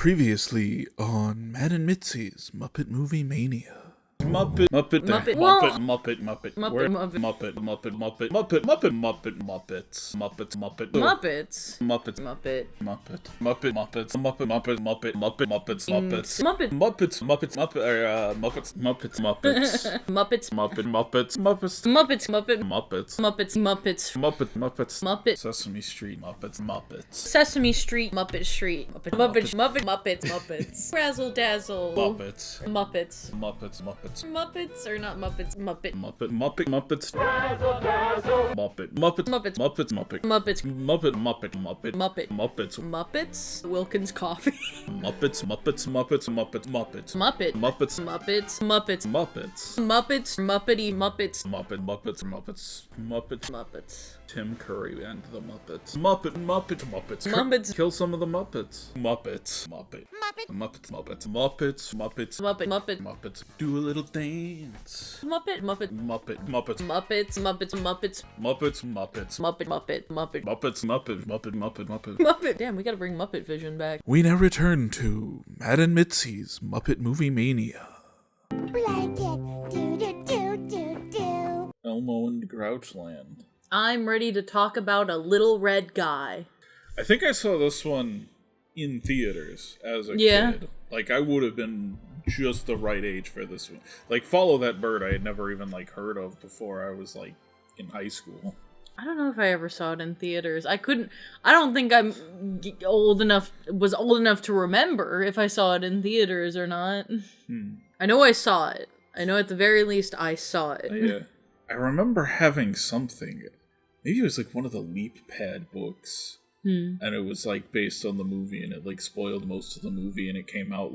Previously on Matt and Mitzy's Muppet Movie Mania. Muppet, Muppets, Sesame Street Muppets. Sesame Street, Muppet Street, Muppets, Razzle Dazzle, Muppets. Muppets or not Muppets, Muppets, Razzle Dazzle. Muppets, Wilkins Coffee, Muppets. Muppets. Tim Curry and the Muppets. Muppets. Muppets. Kill some of the Muppets. Muppets. Do a little dance. Muppet. Damn, we gotta bring Muppet Vision back. We now return to Matt and Mitzy's Muppet Movie Mania. Elmo and Grouchland. I'm ready to talk about a little red guy. I think I saw this one in theaters as a kid. Like, I would have been just the right age for this one. Like, Follow That Bird I had never even, heard of before I was, in high school. I don't know if I ever saw it in theaters. I don't think I'm old enough to remember if I saw it in theaters or not. I know I saw it. I know at the very least I saw it. Yeah. I remember having something. Maybe it was one of the Leap Pad books. And it was based on the movie, and it spoiled most of the movie, and it came out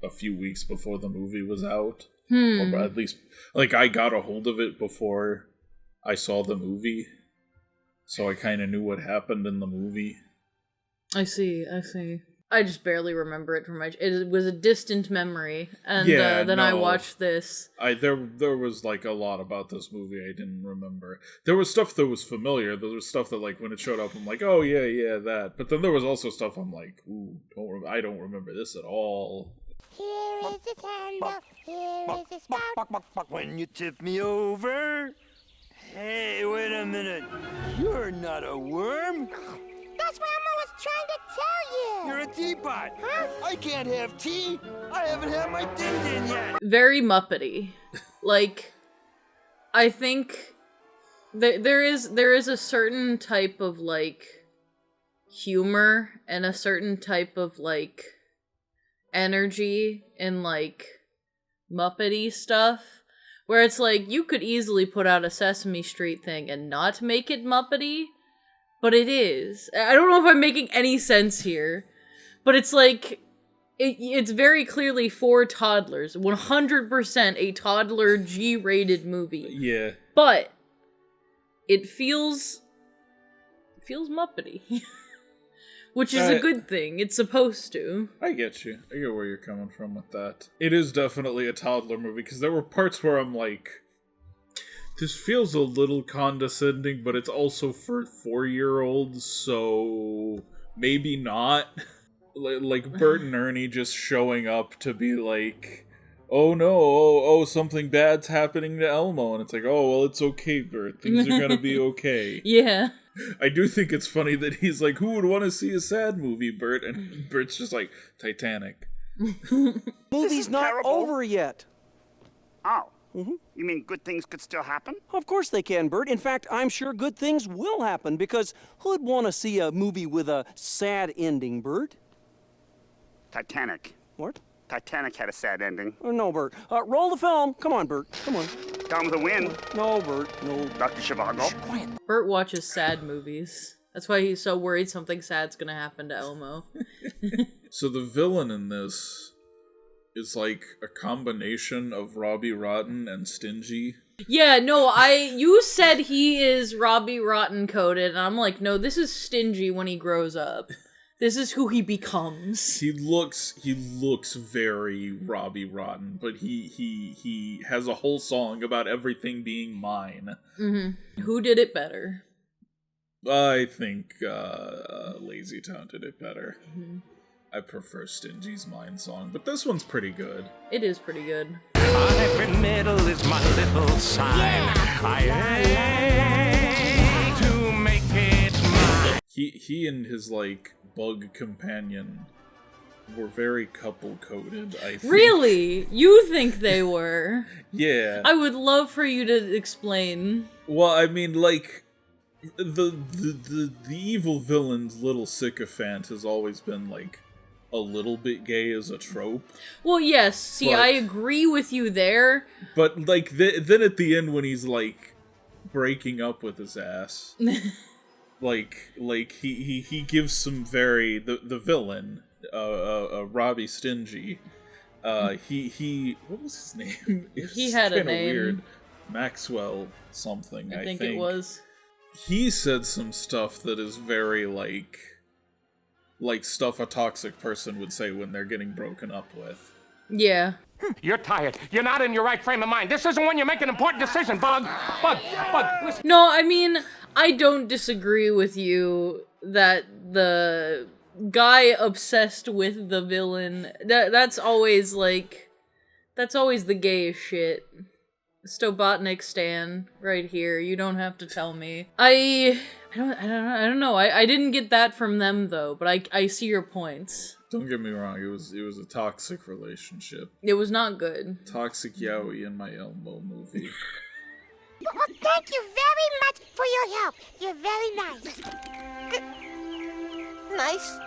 a few weeks before the movie was out. Or at least I got a hold of it before I saw the movie. So I kind of knew what happened in the movie. I see. I just barely remember it from my... It was a distant memory, and then I watched this. There was, a lot about this movie I didn't remember. There was stuff that was familiar. There was stuff that, when it showed up, I'm like, oh, yeah, that. But then there was also stuff I'm like, ooh, I don't remember this at all. Here is a sandal, here is a spout. When you tip me over... Hey, wait a minute. You're not a worm. That's what Elmo was trying to tell you! You're a teapot! Huh? I can't have tea! I haven't had my din-din yet! Very Muppety. I think there is a certain type of, humor and a certain type of, energy in, Muppety stuff, where it's you could easily put out a Sesame Street thing and not make it Muppety. But it is. I don't know if I'm making any sense here. But it's it's very clearly for toddlers. 100% a toddler G-rated movie. Yeah. But it feels Muppety. Which is a good thing. It's supposed to. I get you. I get where you're coming from with that. It is definitely a toddler movie, because there were parts where I'm this feels a little condescending, but it's also for 4-year-olds, so maybe not. Bert and Ernie just showing up to be oh no, something bad's happening to Elmo. And it's oh, well, it's okay, Bert. Things are gonna be okay. Yeah. I do think it's funny that he's who would want to see a sad movie, Bert? And Bert's just Titanic. Movie's not terrible. over yet. Oh. You mean good things could still happen? Of course they can, Bert. In fact, I'm sure good things will happen, because who'd want to see a movie with a sad ending, Bert? Titanic. What? Titanic had a sad ending. Oh, no, Bert. Roll the film. Come on, Bert. Come on. Down with the Wind. No, Bert. No. Dr. Zhivago. Quiet. Bert watches sad movies. That's why he's so worried something sad's gonna happen to Elmo. So the villain in this is a combination of Robbie Rotten and Stingy. Yeah, no, you said he is Robbie Rotten coded, and I'm no, this is Stingy when he grows up. This is who he becomes. He looks very Robbie Rotten, but he has a whole song about everything being mine. Mm-hmm. Who did it better? I think Lazy Town did it better. Mm-hmm. I prefer Stingy's Mine Song, but this one's pretty good. It is pretty good. On every middle is my little sign. I aim to make it mine. He and his, like, bug companion were very couple-coded, I think. Really? You think they were? Yeah. I would love for you to explain. Well, I mean, like, the evil villain's little sycophant has always been, like, a little bit gay as a trope. Well, yes. See, But- I agree with you there. But, like, then at the end when he's, like, breaking up with his ass, like he gives some very... The villain, Robbie Stingy, he... What was his name? He had a kinda name. Weird. Maxwell something, I think. it was. He said some stuff that is very, like stuff a toxic person would say when they're getting broken up with. Yeah. You're tired. You're not in your right frame of mind. This isn't when you make an important decision, Bug. Bug, listen. No, I mean, I don't disagree with you that the guy obsessed with the villain, that's always, like, that's always the gayest shit. Stobotnik stan right here. You don't have to tell me. I don't know. I didn't get that from them though, but I see your points. Don't get me wrong, it was a toxic relationship. It was not good. Toxic yaoi in my Elmo movie. Oh, thank you very much for your help. You're very nice. Nice?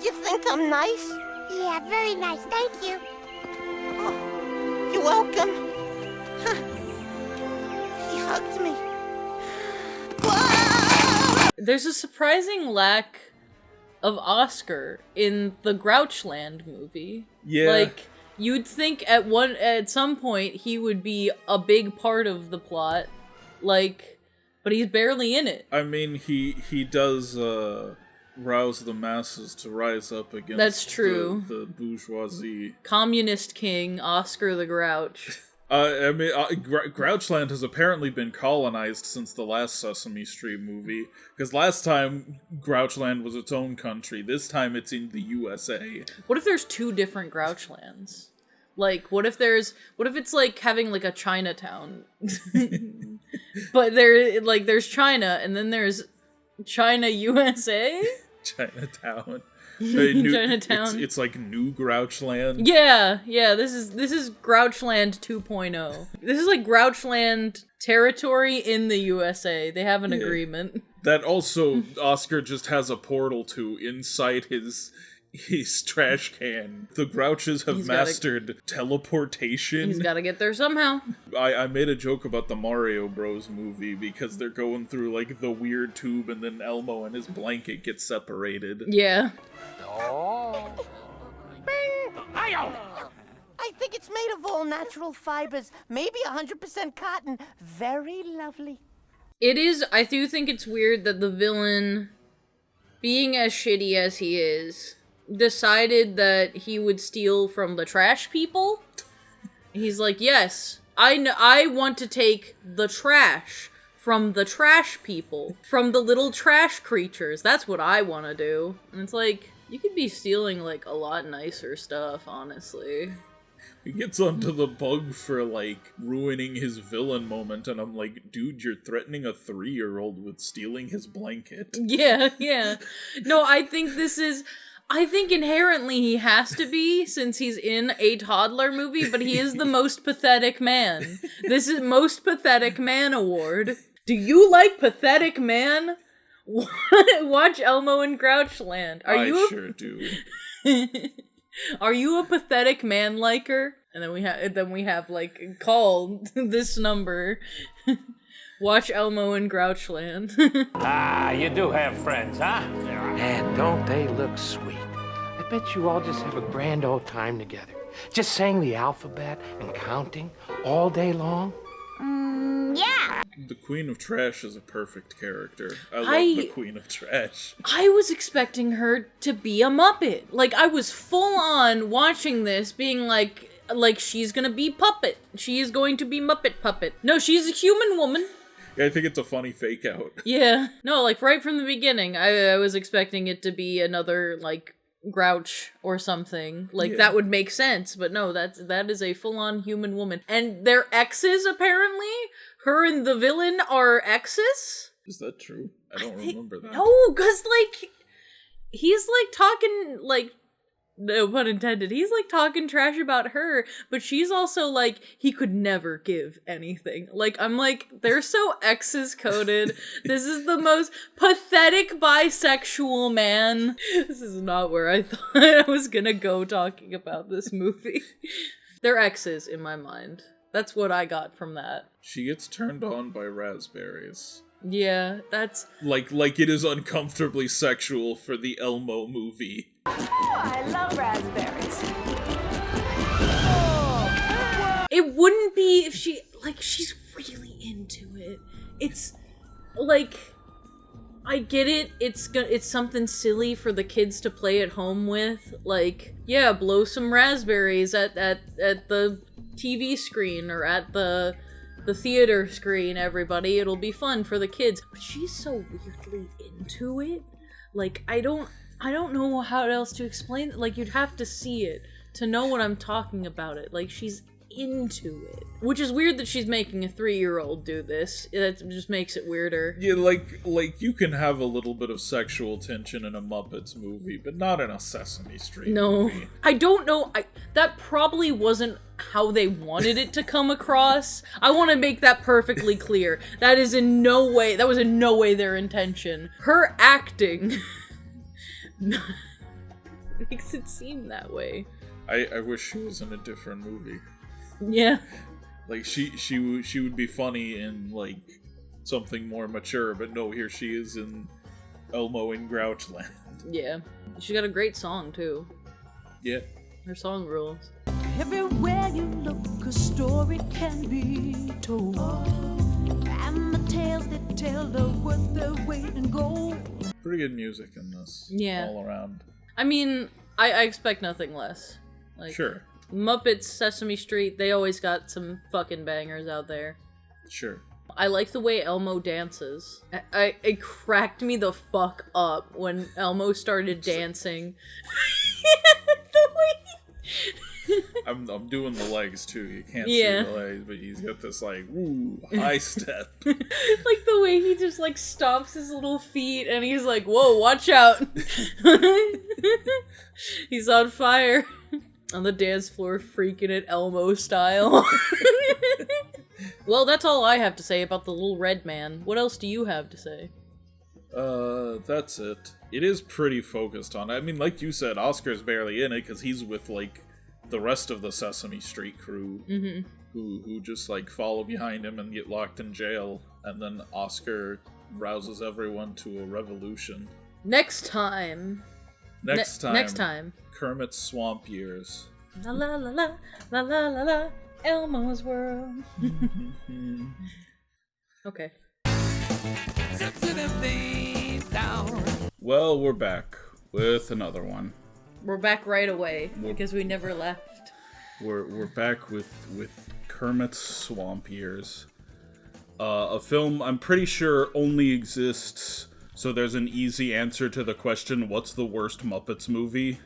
You think I'm nice? Yeah, very nice. Thank you. Oh, you're welcome. Huh. He hugged me. Whoa! There's a surprising lack of Oscar in the Grouchland movie. Yeah. Like, you'd think at some point he would be a big part of the plot, like, but he's barely in it. I mean, he does rouse the masses to rise up against That's true. The bourgeoisie. Communist king Oscar the Grouch. I mean, Grouchland has apparently been colonized since the last Sesame Street movie. Because last time Grouchland was its own country. This time it's in the USA. What if there's two different Grouchlands? Like, what if it's like having like a Chinatown? But there's China and then there's China USA? Chinatown. Chinatown. It's like New Grouchland. Yeah, this is Grouchland 2.0. This is like Grouchland territory in the USA. They have an agreement. That also Oscar just has a portal to inside his trash can. The Grouches have mastered teleportation. He's gotta get there somehow. I made a joke about the Mario Bros movie because they're going through like the weird tube and then Elmo and his blanket get separated. Yeah. I think it's made of all natural fibers, maybe 100% cotton. Very lovely. It is, I do think it's weird that the villain, being as shitty as he is, decided that he would steal from the trash people. He's like, yes, I want to take the trash from the trash people, from the little trash creatures. That's what I want to do. And it's like, you could be stealing, like, a lot nicer stuff, honestly. He gets onto the bug for, like, ruining his villain moment, and I'm like, dude, you're threatening a 3-year-old with stealing his blanket. Yeah. No, I think inherently he has to be, since he's in a toddler movie, but he is the most pathetic man. This is Most Pathetic Man Award. Do you like Pathetic Man? Watch Elmo and Grouchland. I sure do. Are you a pathetic man liker? And then we have like, call this number. Watch Elmo and Grouchland. You do have friends, huh? And don't they look sweet? I bet you all just have a grand old time together. Just saying the alphabet and counting all day long. Yeah. The Queen of Trash is a perfect character. I love the Queen of Trash. I was expecting her to be a Muppet. Like, I was full on watching this being like she's gonna be puppet. She is going to be Muppet puppet. No, she's a human woman. Yeah, I think it's a funny fake out. Yeah. No, like right from the beginning, I was expecting it to be another, like, Grouch or something. Like, that would make sense, but no, that is a full-on human woman. And they're exes, apparently? Her and the villain are exes? Is that true? I don't remember that. No, because, like, he's, like, talking, like, no pun intended, he's, like, talking trash about her, but she's also, like, he could never give anything. Like, I'm like, they're so exes coded. This is the most pathetic bisexual man. This is not where I thought I was gonna go talking about this movie. They're exes in my mind. That's what I got from that. She gets turned on by raspberries. Yeah, that's... Like it is uncomfortably sexual for the Elmo movie. Oh, I love raspberries. It wouldn't be if she... Like, she's really into it. It's... Like... I get it. It's something silly for the kids to play at home with. Like, yeah, blow some raspberries at the TV screen or at the theater screen, everybody. It'll be fun for the kids. But she's so weirdly into it. Like, I don't know how else to explain it. Like, you'd have to see it to know what I'm talking about it. Like, she's into it. Which is weird that she's making a 3-year-old do this. That just makes it weirder. Yeah, like you can have a little bit of sexual tension in a Muppets movie, but not in a Sesame Street movie. I don't know. That probably wasn't how they wanted it to come across. I want to make that perfectly clear. That was in no way their intention. Her acting makes it seem that way. I wish she was in a different movie. Yeah. Like, she would be funny in, like, something more mature, but no, here she is in Elmo in Grouchland. Yeah. She got a great song, too. Yeah. Her song rules. Everywhere you look, a story can be told. And the tales that tell are worth their weight in gold. Pretty good music in this. Yeah. All around. I mean, I expect nothing less. Like, sure. Muppets, Sesame Street, they always got some fucking bangers out there. Sure. I like the way Elmo dances. It cracked me the fuck up when Elmo started dancing. The way I'm doing the legs too. You can't Yeah. see the legs, but he's got this like high step. Like the way he just like stomps his little feet and he's like, "Whoa, watch out!" He's on fire on the dance floor, freaking it Elmo style. Well, that's all I have to say about the little red man. What else do you have to say? That's it. It is pretty focused on. I mean, like you said, Oscar's barely in it because he's with like the rest of the Sesame Street crew, who just like follow behind him and get locked in jail, and then Oscar rouses everyone to a revolution. Next time. Kermit's Swamp Years. La la la la la la la la. Elmo's World. Okay. Well, we're back with another one. We're back right away because we never left. We're back with Kermit's Swamp Years. A film I'm pretty sure only exists so there's an easy answer to the question, what's the worst Muppets movie?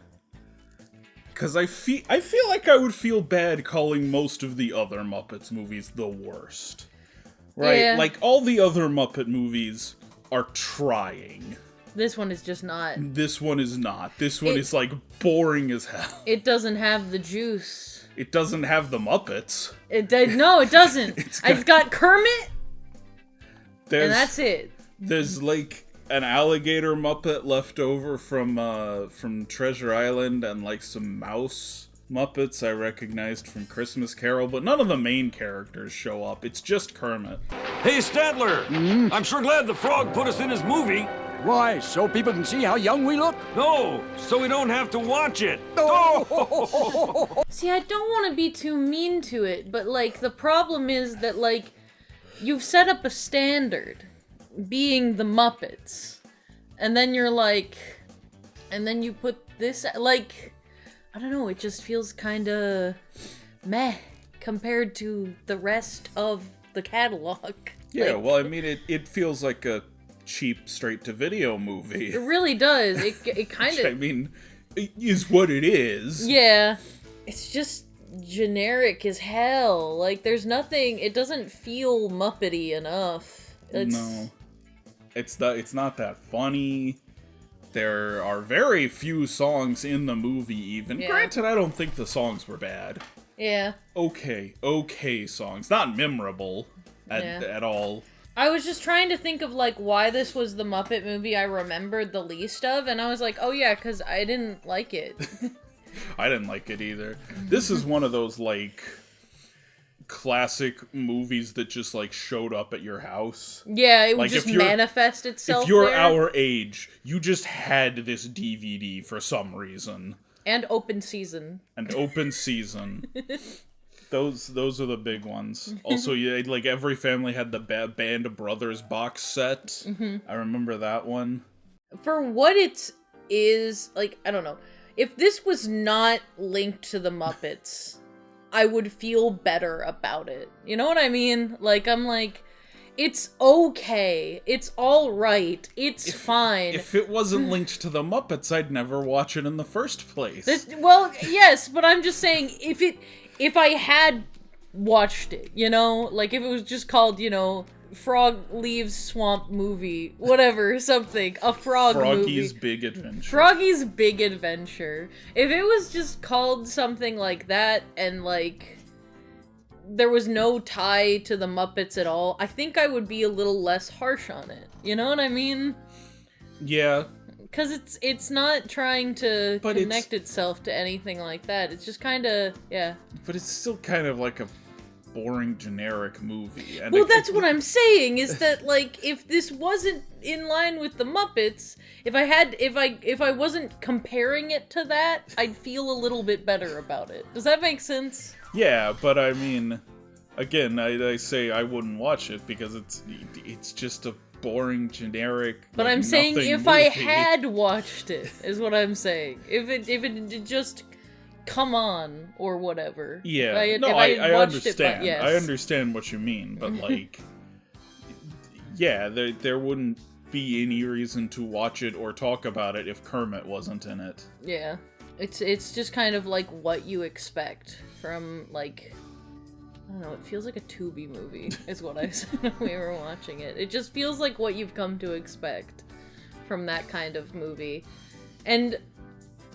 Because I feel like I would feel bad calling most of the other Muppets movies the worst. Right? Yeah. Like, all the other Muppet movies are trying. This one is just not. This one is not. This one is, like, boring as hell. It doesn't have the juice. It doesn't have the Muppets. No, it doesn't. It's got Kermit, and that's it. There's, like, an alligator Muppet left over from Treasure Island, and like some mouse Muppets I recognized from Christmas Carol, but none of the main characters show up. It's just Kermit. Hey, Stadler! I'm sure glad the frog put us in his movie. Why? So people can see how young we look? No, so we don't have to watch it. See, I don't want to be too mean to it, but like the problem is that like you've set up a standard. Being the Muppets, and then you're like, and then you put this, like, I don't know, it just feels kinda meh compared to the rest of the catalog. Yeah, like, well, I mean, it feels like a cheap straight-to-video movie. It really does. It kind of. I mean, is what it is. Yeah. It's just generic as hell. Like, there's nothing... It doesn't feel Muppety enough. No. It's not that funny. There are very few songs in the movie, even. Yeah. Granted, I don't think the songs were bad. Yeah. Okay songs. Not memorable at all. I was just trying to think of, like, why this was the Muppet movie I remembered the least of, and I was like, oh yeah, because I didn't like it. I didn't like it either. This is one of those, like, classic movies that just, like, showed up at your house. Yeah, it would like, just manifest itself If you're there. our age, you just had this DVD for some reason. And open season. Those are the big ones. Also, yeah, like, every family had the Band of Brothers box set. Mm-hmm. I remember that one. For what it is, like, I don't know. If this was not linked to the Muppets, I would feel better about it. You know what I mean? Like, I'm like, it's okay. It's alright. It's fine. If it wasn't linked to the Muppets, I'd never watch it in the first place. Well, yes, but I'm just saying, if I had watched it, you know? Like, if it was just called, you know, Frog Leaves Swamp Movie, whatever, something. A frog Froggy's movie. Big Adventure. Froggy's Big Adventure. If it was just called something like that, and, like, there was no tie to the Muppets at all, I think I would be a little less harsh on it. You know what I mean? Yeah. Because it's not trying to connect itself to anything like that. It's just kind of, yeah. But it's still kind of like a boring, generic movie. And well, that's what I'm saying, is that, like, if this wasn't in line with the Muppets, if I wasn't comparing it to that, I'd feel a little bit better about it. Does that make sense? Yeah, but I mean, again, I say I wouldn't watch it because it's just a boring, generic. But like, I'm saying if movie. I had watched it, is what I'm saying. If it just come on or whatever. Yeah, I understand. Yes. I understand what you mean, but like, yeah, there wouldn't be any reason to watch it or talk about it if Kermit wasn't in it. Yeah, it's just kind of like what you expect from, like, I don't know, it feels like a Tubi movie, is what I said when we were watching it. It just feels like what you've come to expect from that kind of movie. And,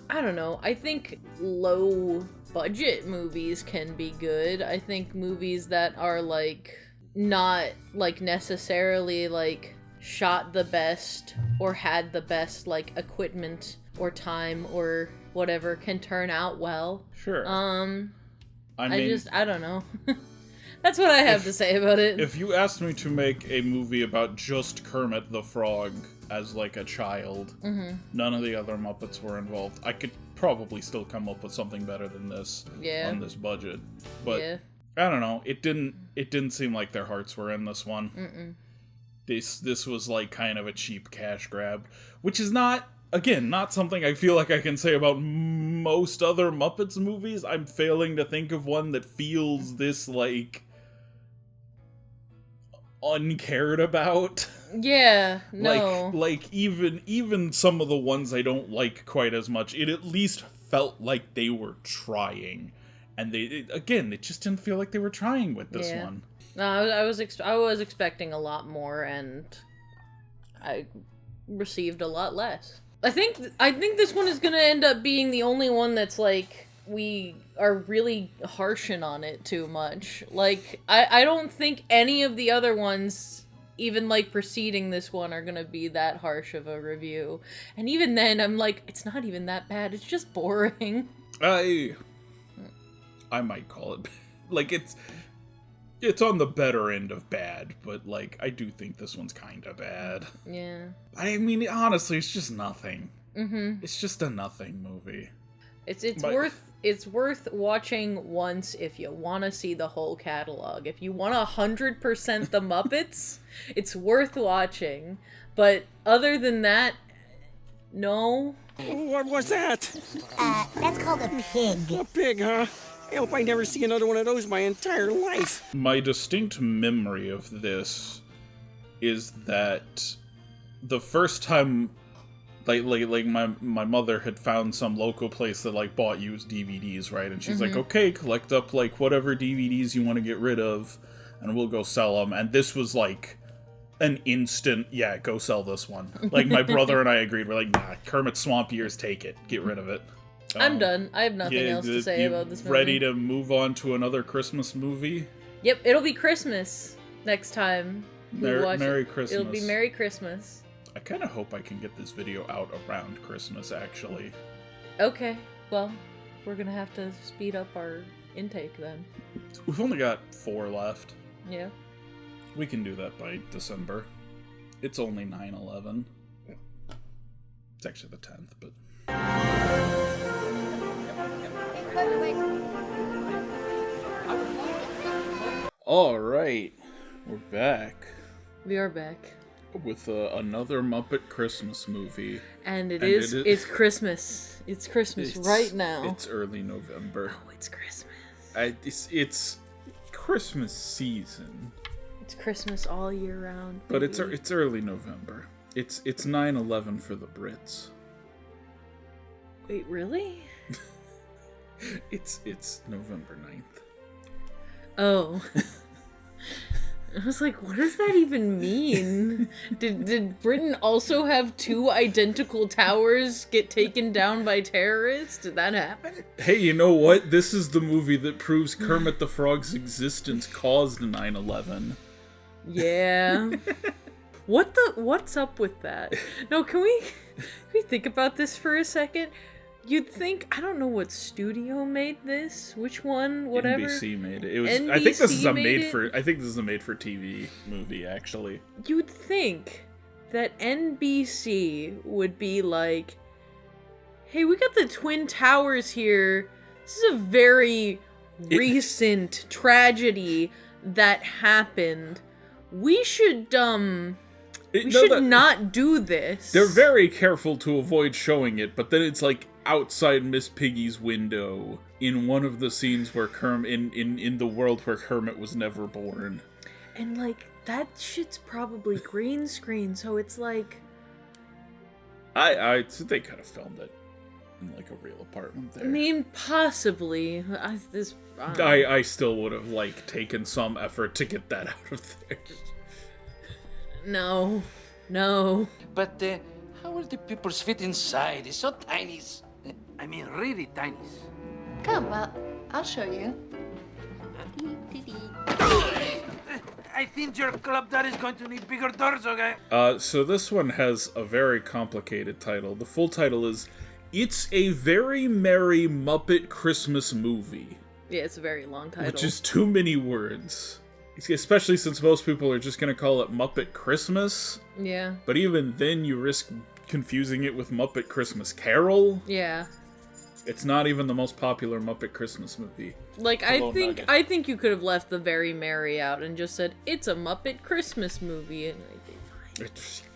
I don't know, I think low-budget movies can be good. I think movies that are, like, not, like, necessarily, like, shot the best or had the best, like, equipment or time or whatever can turn out well. Sure. I don't know. That's what I have to say about it. If you asked me to make a movie about just Kermit the Frog as, like, a child, none of the other Muppets were involved, I could probably still come up with something better than this on this budget. But I don't know. It didn't seem like their hearts were in this one. This was, like, kind of a cheap cash grab, which is not something I feel like I can say about most other Muppets movies. I'm failing to think of one that feels this, like, uncared about. Yeah, no. Like even some of the ones I don't like quite as much, it at least felt like they were trying. And it just didn't feel like they were trying with this one. No, I was expecting a lot more, and I received a lot less. I think this one is gonna end up being the only one that's, like, we are really harshing on it too much. Like, I don't think any of the other ones, even, like, preceding this one, are gonna be that harsh of a review. And even then, I'm like, it's not even that bad, it's just boring. I might call it, like, it's on the better end of bad, but, like, I do think this one's kind of bad. Yeah. I mean, honestly, it's just nothing. It's just a nothing movie. It's worth watching once if you want to see the whole catalog. If you want 100% the Muppets, it's worth watching. But other than that, no. What was that? That's called a pig. A pig, huh? I hope I never see another one of those my entire life. My distinct memory of this is that the first time like my mother had found some local place that like bought used DVDs, right? And she's like, okay, collect up like whatever DVDs you want to get rid of, and we'll go sell them. And this was like an instant, yeah, go sell this one. Like my brother and I agreed. We're like, nah, Kermit Swamp Years, take it, get rid of it. I'm done. I have nothing else to say about this movie. Ready to move on to another Christmas movie? Yep, it'll be Christmas next time. Merry Christmas. It'll be Merry Christmas. I kind of hope I can get this video out around Christmas, actually. Okay, well, we're gonna have to speed up our intake then. We've only got 4 left. Yeah. We can do that by December. It's only 9/11. It's actually the 10th, but... Alright, we're back. We are back. With another Muppet Christmas movie. And it's Christmas. It's Christmas right now. It's early November. Oh, it's Christmas. It's Christmas season. It's Christmas all year round. Baby. But it's early November. It's 9/11 for the Brits. Wait, really? It's November 9th. Oh. I was like, what does that even mean? Did Britain also have 2 identical towers get taken down by terrorists? Did that happen? Hey, you know what? This is the movie that proves Kermit the Frog's existence caused 9/11. Yeah. What's up with that? No, can we think about this for a second? You'd think, I don't know what studio made this, which one, whatever. NBC made it. NBC I think this is a made for TV movie, actually. You'd think that NBC would be like, hey, we got the Twin Towers here. This is a very recent tragedy that happened. We should not do this. They're very careful to avoid showing it, but then it's like outside Miss Piggy's window in one of the scenes where Kermit in the world where Kermit was never born. And like that shit's probably green screen, so it's like they could have filmed it in like a real apartment there. I mean, possibly. I still would have like taken some effort to get that out of there. No. But how will the peoples fit inside? It's so tiny. I mean, really tiny. Come, I'll show you. I think your club dad is going to need bigger doors, okay? So this one has a very complicated title. The full title is It's a Very Merry Muppet Christmas Movie. Yeah, it's a very long title. Which is too many words. Especially since most people are just going to call it Muppet Christmas. Yeah. But even then, you risk confusing it with Muppet Christmas Carol. Yeah. It's not even the most popular Muppet Christmas movie. Like, I think you could have left the Very Merry out and just said, it's a Muppet Christmas movie, and I'd be fine.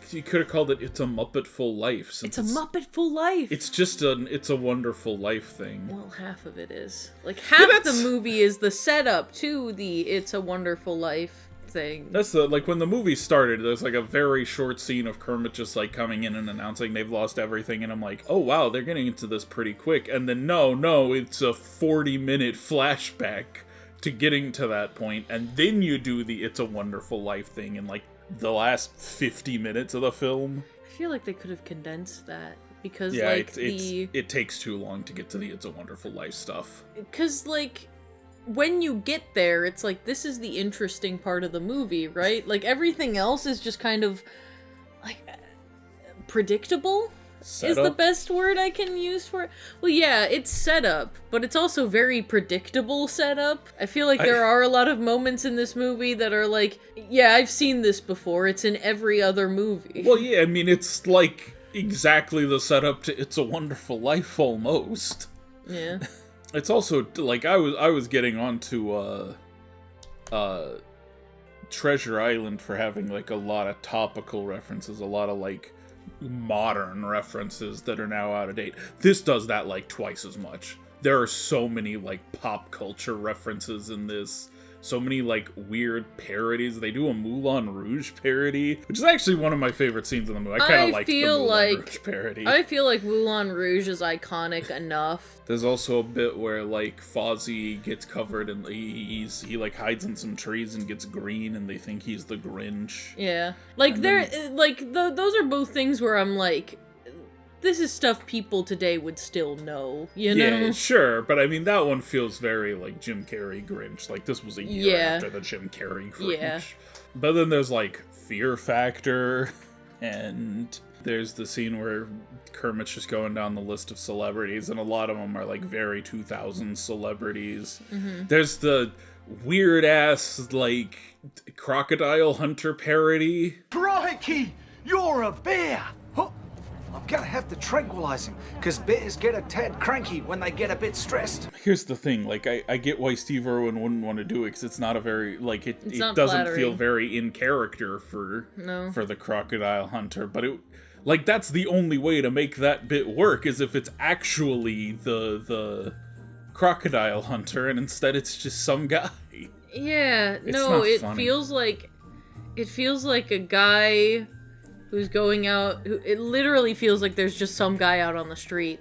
You could have called it It's a Muppet Full Life. It's a Muppet Full Life! It's just an It's a Wonderful Life thing. Well, half of it is. Like, half the movie is the setup to the It's a Wonderful Life thing. That's like, when the movie started, there's like a very short scene of Kermit just like coming in and announcing they've lost everything, and I'm like, oh wow, they're getting into this pretty quick. And then no, it's a 40-minute flashback to getting to that point, and then you do the It's a Wonderful Life thing in like the last 50 minutes of the film. I feel like they could have condensed that, because yeah, like it takes too long to get to the It's a Wonderful Life stuff. Because like, when you get there, it's like, this is the interesting part of the movie, right? Like, everything else is just kind of like predictable. Is the best word I can use for it. Well, yeah, it's setup, but it's also very predictable setup. I feel like there are a lot of moments in this movie that are like, yeah, I've seen this before. It's in every other movie. Well, yeah, I mean, it's like exactly the setup to It's a Wonderful Life almost. Yeah. It's also like I was getting onto Treasure Island for having like a lot of topical references, a lot of like modern references that are now out of date. This does that like twice as much. There are so many like pop culture references in this, so many like weird parodies. They do a Moulin Rouge parody, which is actually one of my favorite scenes in the movie. I kind of like the Moulin Rouge parody. I feel like Moulin Rouge is iconic enough. There's also a bit where like Fozzie gets covered and he like hides in some trees and gets green, and they think he's the Grinch. Yeah, like those are both things where I'm like, this is stuff people today would still know, you know? Yeah, sure, but I mean, that one feels very, like, Jim Carrey Grinch. Like, this was a year after the Jim Carrey Grinch. Yeah. But then there's, like, Fear Factor, and there's the scene where Kermit's just going down the list of celebrities, and a lot of them are, like, very 2000s celebrities. Mm-hmm. There's the weird-ass, like, Crocodile Hunter parody. Crikey! You're a bear! I'm gonna have to tranquilize him, because bears get a tad cranky when they get a bit stressed. Here's the thing, like, I get why Steve Irwin wouldn't want to do it, because it's not a very, like, it doesn't flattering. feel very in character for the Crocodile Hunter, but it, like, that's the only way to make that bit work, is if it's actually the Crocodile Hunter, and instead it's just some guy. Yeah, It's no, not it funny. feels like a guy who's going out, it literally feels like there's just some guy out on the street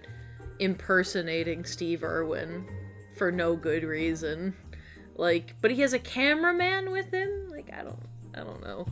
impersonating Steve Irwin for no good reason. Like, but he has a cameraman with him? Like, I don't know.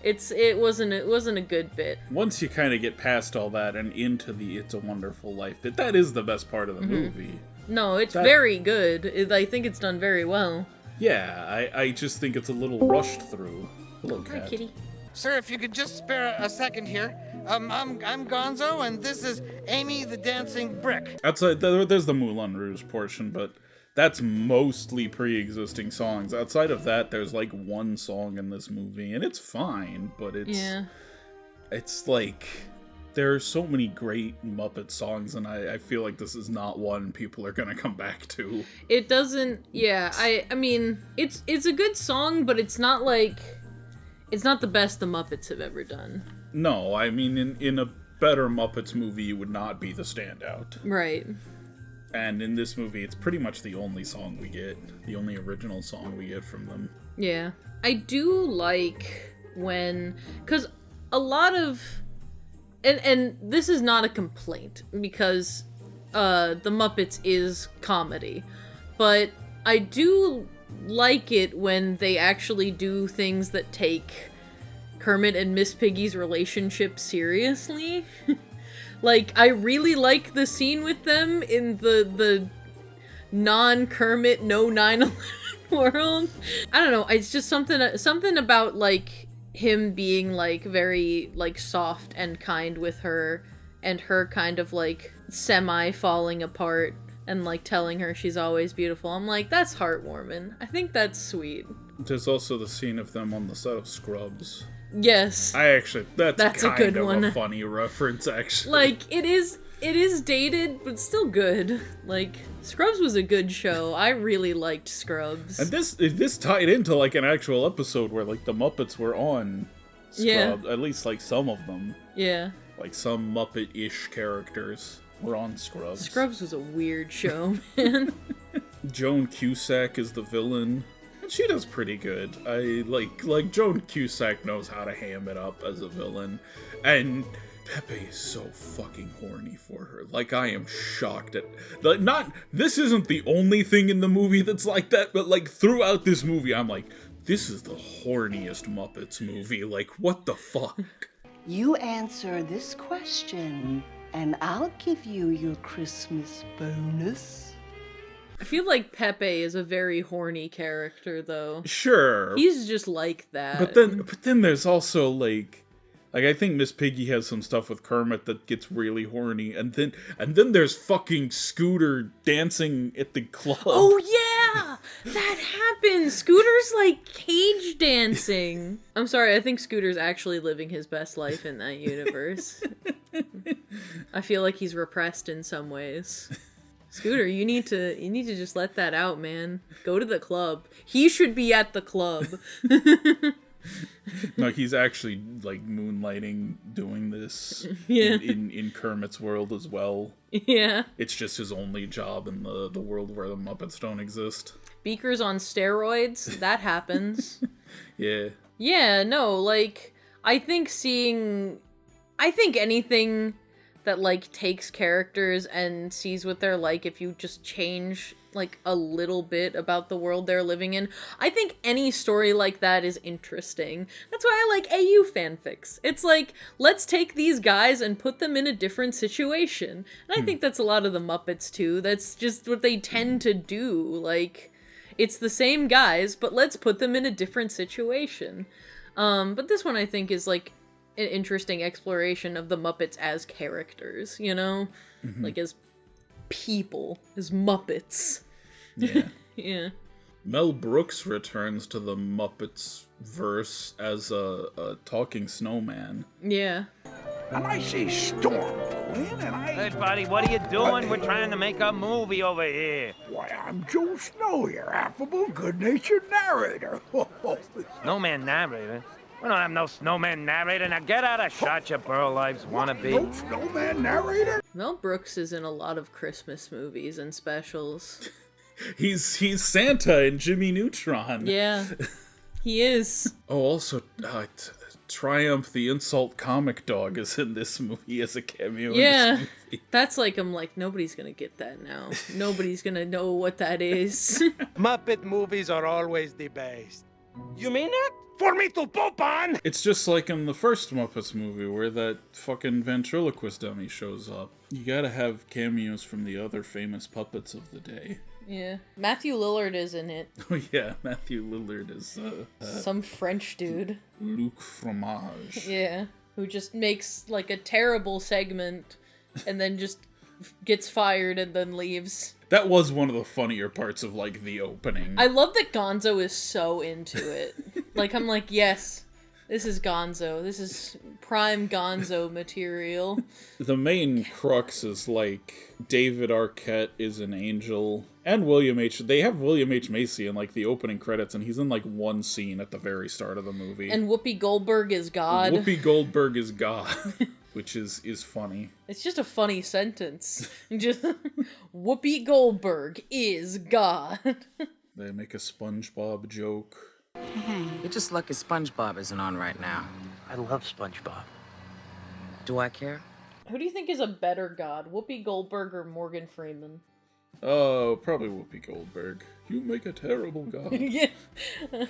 It wasn't a good bit. Once you kind of get past all that and into the It's a Wonderful Life bit, that is the best part of the movie. No, it's very good. I think it's done very well. Yeah, I just think it's a little rushed through. Hello, Hi, cat. kitty. Sir, if you could just spare a second here. I'm Gonzo, and this is Amy the Dancing Brick. Outside, there's the Moulin Rouge portion, but that's mostly pre-existing songs. Outside of that, there's like one song in this movie, and it's fine, but it's like, there are so many great Muppet songs, and I feel like this is not one people are gonna come back to. It doesn't, I mean, it's a good song, but it's not like, it's not the best the Muppets have ever done. No, I mean, in a better Muppets movie, you would not be the standout. Right. And in this movie, it's pretty much the only song we get, the only original song we get from them. Yeah. I do like when, because a lot of, and this is not a complaint, because the Muppets is comedy, but I do like it when they actually do things that take Kermit and Miss Piggy's relationship seriously. Like, I really like the scene with them in the non-Kermit, no 9/11 world. I don't know, it's just something about, like, him being, like, very, like, soft and kind with her, and her kind of, like, semi-falling apart and, like, telling her she's always beautiful. I'm like, that's heartwarming. I think that's sweet. There's also the scene of them on the set of Scrubs. Yes. That's a good kind of one. a funny reference, actually. Like, it is dated, but still good. Like, Scrubs was a good show. I really liked Scrubs. And this tied into, like, an actual episode where, like, the Muppets were on Scrubs. Yeah. At least, like, some of them. Yeah. Like, some Muppet-ish characters were on Scrubs. Scrubs was a weird show, man. Joan Cusack is the villain. And she does pretty good. I like Joan Cusack knows how to ham it up as a villain. And Pepe is so fucking horny for her. Like, I am shocked at, like, this isn't the only thing in the movie that's like that, but, like, throughout this movie, I'm like, this is the horniest Muppets movie. Like, what the fuck? You answer this question, and I'll give you your Christmas bonus. I feel like Pepe is a very horny character, though. Sure. He's just like that. But then there's also, like I think Miss Piggy has some stuff with Kermit that gets really horny, and then there's fucking Scooter dancing at the club. Oh yeah, that happens. Scooter's like cage dancing. I'm sorry, I think Scooter's actually living his best life in that universe. I feel like he's repressed in some ways. Scooter, you need to just let that out, man. Go to the club. He should be at the club. No, he's actually like moonlighting doing this in Kermit's world as well. Yeah. It's just his only job in the world where the Muppets don't exist. Beaker's on steroids. That happens. Yeah. Yeah, no, like, I think anything that, like, takes characters and sees what they're like, if you just change, like, a little bit about the world they're living in, I think any story like that is interesting. That's why I like AU fanfics. It's like, let's take these guys and put them in a different situation. And I think that's a lot of the Muppets, too. That's just what they tend to do. Like, it's the same guys, but let's put them in a different situation. But this one, I think, is, like, an interesting exploration of the Muppets as characters, you know? Mm-hmm. Like, as people, as Muppets. Yeah. Yeah. Mel Brooks returns to the Muppets verse as a talking snowman. Yeah. And I see storm blowing, and Hey, buddy, what are you doing? We're trying to make a movie over here. Why, I'm Joe Snow, your affable, good-natured narrator. Snowman narrator? We don't have no snowman narrator. Now get out of shot, you Burl Lives wannabe. No snowman narrator? Mel Brooks is in a lot of Christmas movies and specials. He's Santa in Jimmy Neutron. Yeah, he is. Oh, also, Triumph the Insult Comic Dog is in this movie as a cameo. Yeah, in this movie. That's like, I'm like, nobody's gonna get that now. Nobody's gonna know what that is. Muppet movies are always the best. You mean that? For me to poop on! It's just like in the first Muppets movie where that fucking ventriloquist dummy shows up. You gotta have cameos from the other famous puppets of the day. Yeah. Matthew Lillard is in it. Oh yeah, Matthew Lillard is some French dude. Luc Fromage. Yeah. Who just makes like a terrible segment and then just gets fired and then leaves. That was one of the funnier parts of like the opening. I love that Gonzo is so into it. Like, I'm like, yes, this is Gonzo. This is prime Gonzo material. The main crux is like David Arquette is an angel, and William H. They have William H. Macy in like the opening credits, and he's in like one scene at the very start of the movie. And Whoopi Goldberg is God. Whoopi Goldberg is God, which is funny. It's just a funny sentence. Just Whoopi Goldberg is God. They make a SpongeBob joke. You're just lucky SpongeBob isn't on right now. I love SpongeBob. Do I care? Who do you think is a better God, Whoopi Goldberg or Morgan Freeman? Oh, probably Whoopi Goldberg. You make a terrible God. Yeah,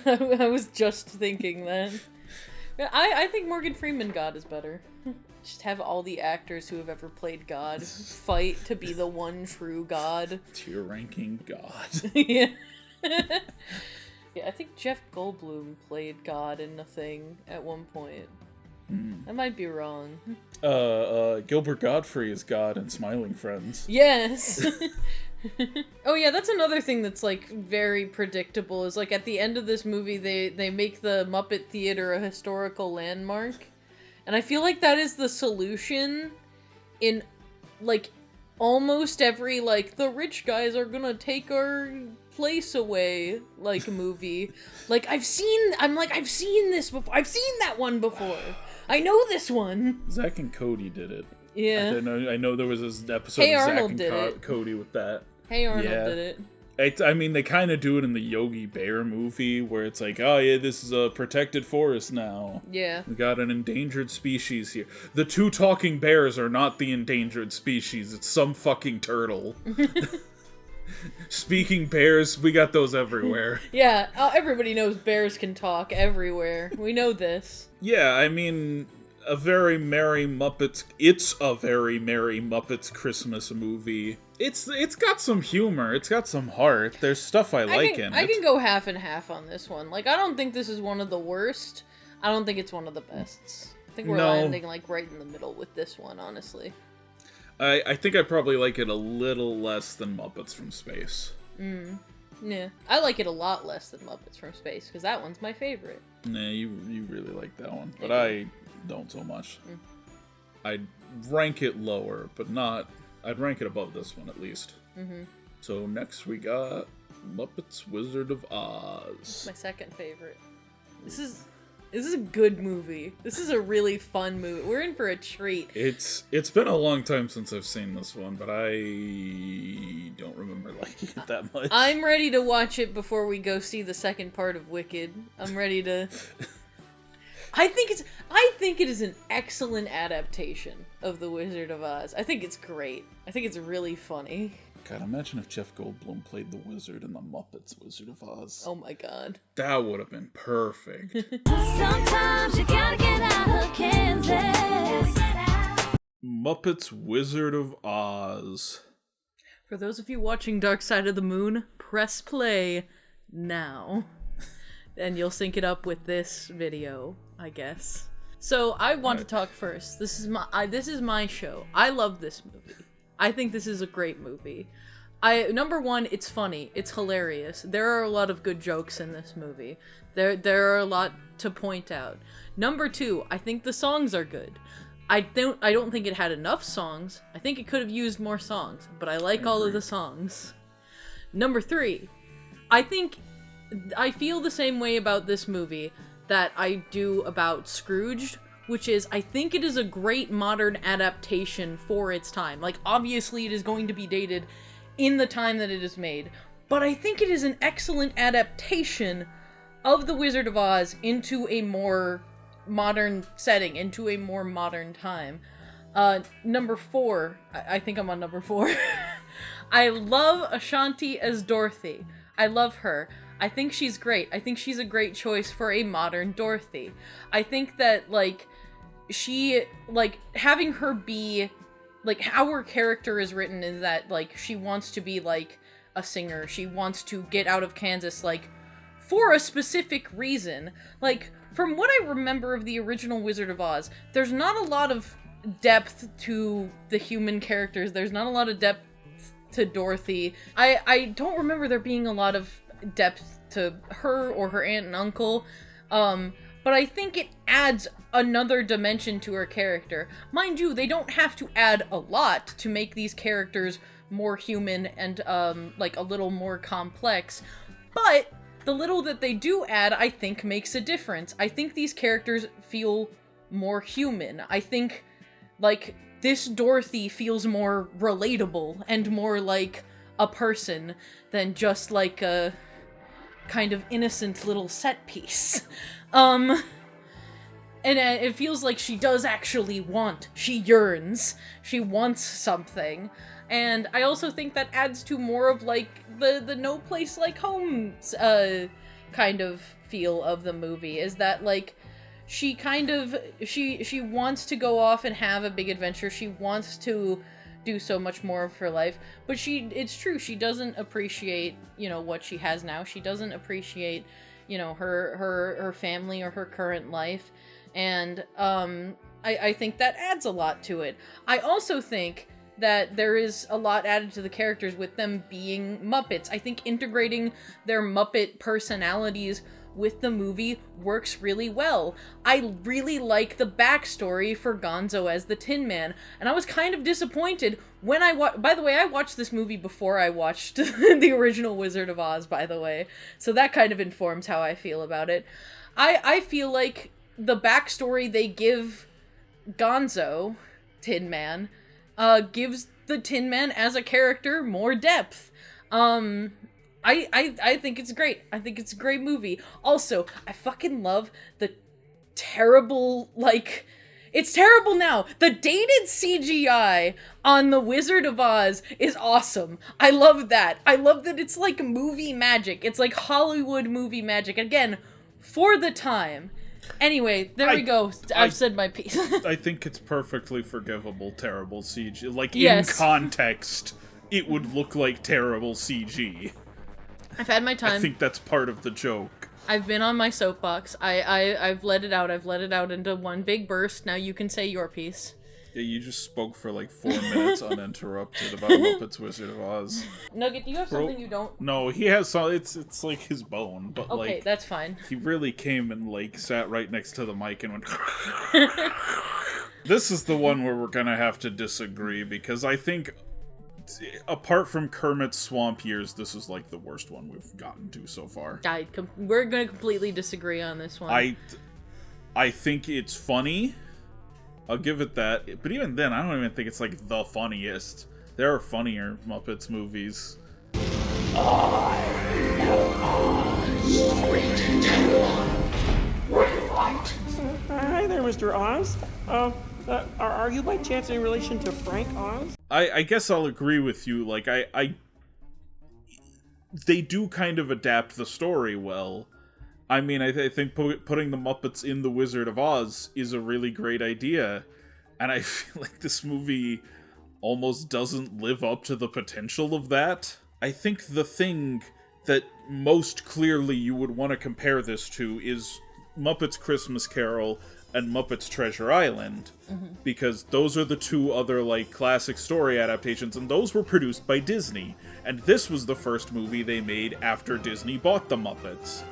I was just thinking that. I think Morgan Freeman God is better. Just have all the actors who have ever played God fight to be the one true God. Tier ranking God. Yeah. Yeah, I think Jeff Goldblum played God in The Thing at one point. I might be wrong. Gilbert Gottfried is God in Smiling Friends. Yes! Oh yeah, that's another thing that's like very predictable, is like at the end of this movie they make the Muppet Theater a historical landmark. And I feel like that is the solution in like almost every like the rich guys are gonna take our place away like movie. Like I've seen this before. I've seen that one before. I know this one. Zack and Cody did it. Yeah. I know there was this episode Hey of Arnold Zack and did it. Cody with that. Hey Arnold did it. I mean, they kind of do it in the Yogi Bear movie, where it's like, oh yeah, this is a protected forest now. Yeah. We got an endangered species here. The two talking bears are not the endangered species, it's some fucking turtle. Speaking bears, we got those everywhere. Yeah, everybody knows bears can talk everywhere. We know this. Yeah, I mean, It's a very merry Muppets Christmas movie. It's got some humor. It's got some heart. There's stuff I like in it. I can go half and half on this one. Like, I don't think this is one of the worst. I don't think it's one of the bests. I think we're landing like right in the middle with this one, honestly. I think I probably like it a little less than Muppets from Space. Yeah. I like it a lot less than Muppets from Space, because that one's my favorite. Nah, you really like that one, but I don't so much. I'd rank it lower, but not... I'd rank it above this one, at least. So next we got Muppets Wizard of Oz. My second favorite. This is This is a good movie. This is a really fun movie. We're in for a treat. It's been a long time since I've seen this one, but I don't remember liking it that much. I'm ready to watch it before we go see the second part of Wicked. I'm ready to... I think it is an excellent adaptation of The Wizard of Oz. I think it's great. I think it's really funny. God, imagine if Jeff Goldblum played the wizard in the Muppets Wizard of Oz. Oh my god. That would have been perfect. Sometimes you gotta get out of Kansas. Muppets Wizard of Oz. For those of you watching Dark Side of the Moon, press play now. And you'll sync it up with this video, I guess. So I want to talk first. This is my show. I love this movie. I think this is a great movie. Number one, it's funny. It's hilarious. There are a lot of good jokes in this movie. There are a lot to point out. Number two, I think the songs are good. I don't think it had enough songs. I think it could have used more songs, but I like all of the songs. Number three, I feel the same way about this movie that I do about Scrooged, which is, I think it is a great modern adaptation for its time. Like, obviously it is going to be dated in the time that it is made, but I think it is an excellent adaptation of The Wizard of Oz into a more modern setting, into a more modern time. Number four, I think I'm on number four. I love Ashanti as Dorothy. I love her. I think she's great. I think she's a great choice for a modern Dorothy. I think that, like, having her be, like, how her character is written is that, like, she wants to be, like, a singer. She wants to get out of Kansas, like, for a specific reason. Like, from what I remember of the original Wizard of Oz, there's not a lot of depth to the human characters. There's not a lot of depth to Dorothy. I don't remember there being a lot of depth to her or her aunt and uncle. But I think it adds another dimension to her character. Mind you, they don't have to add a lot to make these characters more human and, like, a little more complex. But the little that they do add, I think, makes a difference. I think these characters feel more human. I think, like, this Dorothy feels more relatable and more like a person than just, like, a kind of innocent little set piece. And it feels like she does actually want. She yearns. She wants something. And I also think that adds to more of, like, the No Place Like Home kind of feel of the movie. Is that, like, she kind of, she wants to go off and have a big adventure. She wants to do so much more of her life. But it's true, she doesn't appreciate, you know, what she has now. She doesn't appreciate, you know, her family or her current life. And I think that adds a lot to it. I also think that there is a lot added to the characters with them being Muppets. I think integrating their Muppet personalities with the movie works really well. I really like the backstory for Gonzo as the Tin Man, and I was kind of disappointed when by the way, I watched this movie before I watched the original Wizard of Oz, by the way, so that kind of informs how I feel about it. I feel like the backstory they give Gonzo, Tin Man, gives the Tin Man as a character more depth. I think it's great. I think it's a great movie. Also, I fucking love the terrible, like, it's terrible now. The dated CGI on The Wizard of Oz is awesome. I love that. I love that it's like movie magic. It's like Hollywood movie magic. Again, for the time. Anyway, there we go. I've said my piece. I think it's perfectly forgivable, terrible CG. Like, yes. In context, it would look like terrible CG. I've had my time. I think that's part of the joke. I've been on my soapbox. I've let it out. I've let it out into one big burst. Now you can say your piece. Yeah, you just spoke for like 4 minutes uninterrupted about Muppets Wizard of Oz. Nugget, do you have something you don't? No, he has some. It's like his bone, but okay, like that's fine. He really came and like sat right next to the mic and went. This is the one where we're gonna have to disagree because I think, apart from Kermit's Swamp Years, this is like the worst one we've gotten to so far. We're gonna completely disagree on this one. I think it's funny. I'll give it that. But even then, I don't even think it's like the funniest. There are funnier Muppets movies. Hi there, Mr. Oz. Are you by chance in relation to Frank Oz? I guess I'll agree with you. Like, they do kind of adapt the story well. I mean, I think putting the Muppets in The Wizard of Oz is a really great idea. And I feel like this movie almost doesn't live up to the potential of that. I think the thing that most clearly you would want to compare this to is Muppets Christmas Carol and Muppets Treasure Island. Because those are the two other, like, classic story adaptations, and those were produced by Disney. And this was the first movie they made after Disney bought the Muppets.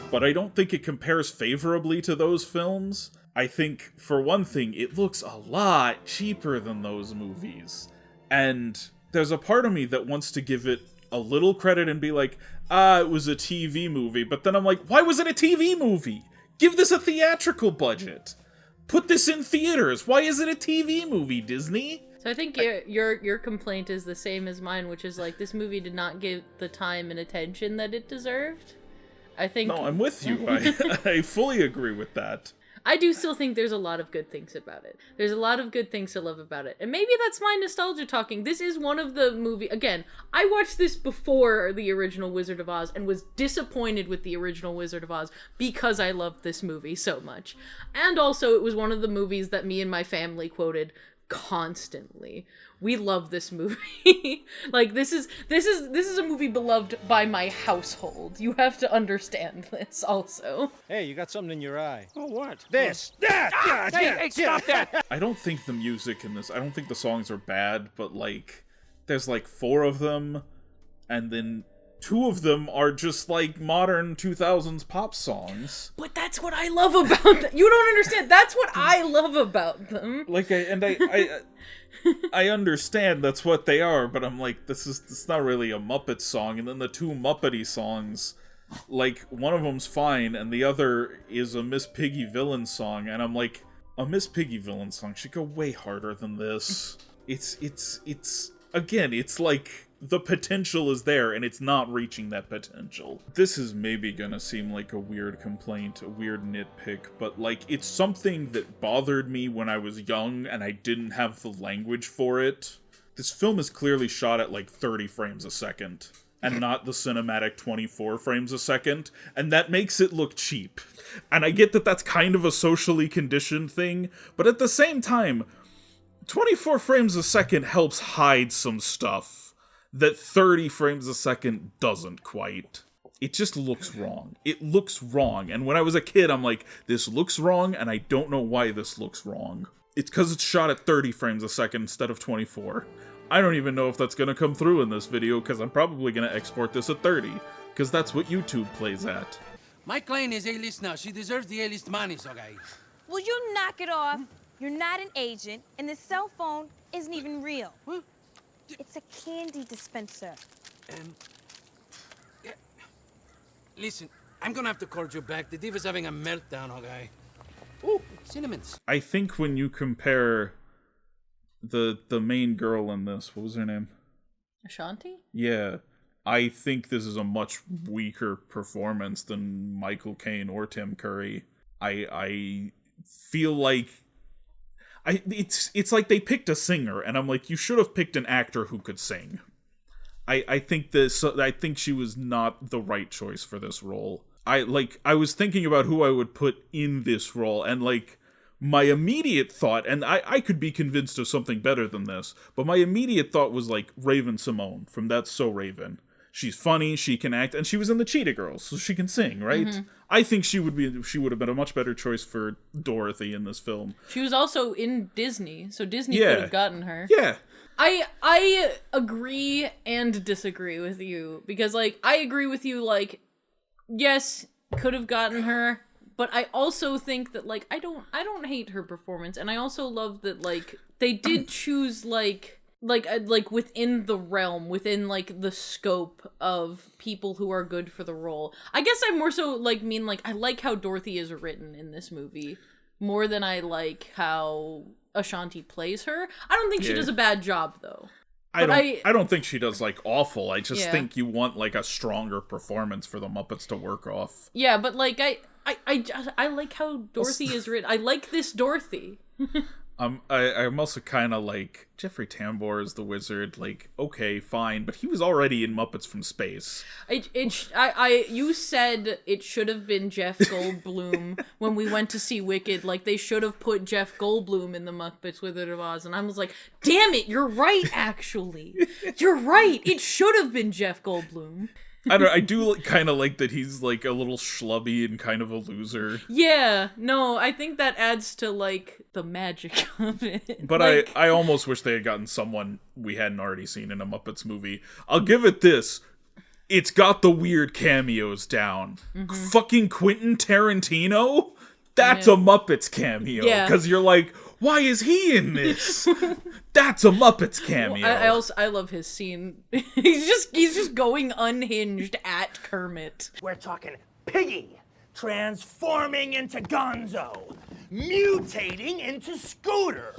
But I don't think it compares favorably to those films. I think, for one thing, it looks a lot cheaper than those movies. And there's a part of me that wants to give it a little credit and be like, it was a TV movie. But then I'm like, why was it a TV movie? Give this a theatrical budget. Put this in theaters. Why is it a TV movie, Disney? So I think your complaint is the same as mine, which is like, this movie did not give the time and attention that it deserved. I think... No, I'm with you. I fully agree with that. I do still think there's a lot of good things about it. There's a lot of good things to love about it. And maybe that's my nostalgia talking. This is one of the movie... Again, I watched this before the original Wizard of Oz and was disappointed with the original Wizard of Oz because I loved this movie so much. And also, it was one of the movies that me and my family quoted constantly. We love this movie. Like, this is a movie beloved by my household. You have to understand this also. Hey, you got something in your eye. Oh, what? This! Hey, stop that! I don't think the music in this, I don't think the songs are bad, but, like, there's, like, 4 of them, and then 2 of them are just, like, modern 2000s pop songs. But that's what I love about them. You don't understand. That's what I love about them. Like, I understand that's what they are, but I'm like, this is not really a Muppet song. And then the 2 Muppety songs, like, one of them's fine, and the other is a Miss Piggy villain song, and I'm like, a Miss Piggy villain song should go way harder than this. It's again, it's like, the potential is there, and it's not reaching that potential. This is maybe gonna seem like a weird complaint, a weird nitpick, but, like, it's something that bothered me when I was young, and I didn't have the language for it. This film is clearly shot at, like, 30 frames a second, and not the cinematic 24 frames a second, and that makes it look cheap. And I get that that's kind of a socially conditioned thing, but at the same time, 24 frames a second helps hide some stuff that 30 frames a second doesn't quite. It just looks wrong. It looks wrong. And when I was a kid, I'm like, this looks wrong, and I don't know why this looks wrong. It's because it's shot at 30 frames a second instead of 24. I don't even know if that's going to come through in this video, because I'm probably going to export this at 30, because that's what YouTube plays at. My client is A-list now. She deserves the A-list money, so guys. Will you knock it off? You're not an agent, and this cell phone isn't even real. What? It's a candy dispenser. Yeah. Listen, I'm gonna have to call you back. The diva's having a meltdown, okay? Ooh, cinnamons. I think when you compare the main girl in this, what was her name? Ashanti? Yeah. I think this is a much weaker performance than Michael Caine or Tim Curry. I feel like it's like they picked a singer, and I'm like, you should have picked an actor who could sing. I think she was not the right choice for this role. I was thinking about who I would put in this role, and like my immediate thought, and I could be convinced of something better than this, but my immediate thought was like Raven Simone from That's So Raven. She's funny, she can act, and she was in the Cheetah Girls, so she can sing, right? Mm-hmm. I think she would have been a much better choice for Dorothy in this film. She was also in Disney, so Disney could have gotten her. Yeah. I agree and disagree with you, because like I agree with you, like, yes, could have gotten her, but I also think that like I don't hate her performance, and I also love that like they did choose like like within the realm, within like the scope of people who are good for the role. I guess I more so mean I like how Dorothy is written in this movie more than I like how Ashanti plays her. I don't think she does a bad job though. I don't think she does awful. I just think you want a stronger performance for the Muppets to work off. Yeah, but I like how Dorothy is written. I like this Dorothy. I'm also kind of Jeffrey Tambor is the wizard. Okay, fine, but he was already in Muppets from Space. You said it should have been Jeff Goldblum when we went to see Wicked. They should have put Jeff Goldblum in the Muppets Wizard of Oz, and I was like, damn it, you're right. Actually, you're right. It should have been Jeff Goldblum. I do kind of like that he's a little schlubby and kind of a loser. Yeah, no, I think that adds to the magic of it. But I almost wish they had gotten someone we hadn't already seen in a Muppets movie. I'll give it this. It's got the weird cameos down. Mm-hmm. Fucking Quentin Tarantino? That's a Muppets cameo. Because you're like, why is he in this? That's a Muppets cameo. I love his scene. He's just going unhinged at Kermit. We're talking Piggy transforming into Gonzo, mutating into Scooter,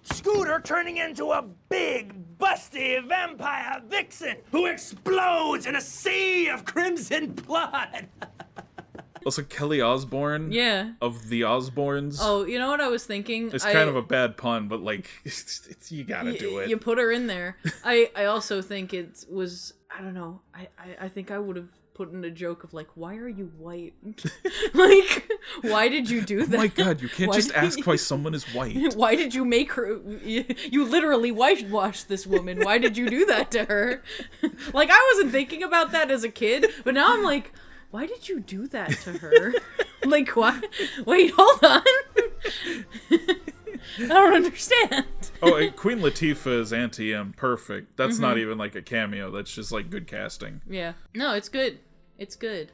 Scooter turning into a big, busty vampire vixen who explodes in a sea of crimson blood. Also, Kelly Osbourne of the Osbournes. Oh, you know what I was thinking? It's kind of a bad pun, but you gotta do it. You put her in there. I also think it was, I don't know, I think I would have put in a joke of why are you white? Why did you do that? Oh my god, you can't just ask why someone is white. Why did you make her, you literally whitewashed this woman. Why did you do that to her? I wasn't thinking about that as a kid, but now I'm like, why did you do that to her? Why? Wait, hold on. I don't understand. Oh, Queen Latifah is Auntie M. Perfect. That's not even a cameo. That's just good casting. Yeah. No, it's good. It's good.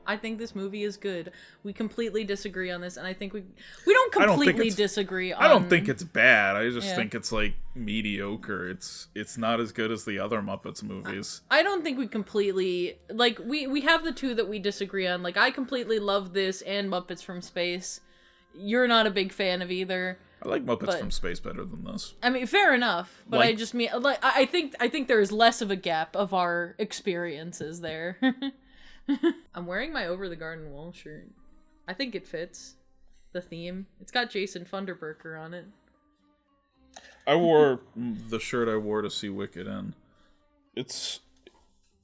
I think this movie is good. We completely disagree on this, and I think we don't completely disagree on... I don't think it's bad. I just think it's mediocre. It's not as good as the other Muppets movies. I don't think we completely... we have the two that we disagree on. I completely love this and Muppets from Space. You're not a big fan of either. I like Muppets from Space better than this. I mean, fair enough, but I just mean... I think there is less of a gap of our experiences there. I'm wearing my Over the Garden Wall shirt. I think it fits the theme. It's got Jason Funderburker on it. I wore the shirt I wore to see Wicked in. It's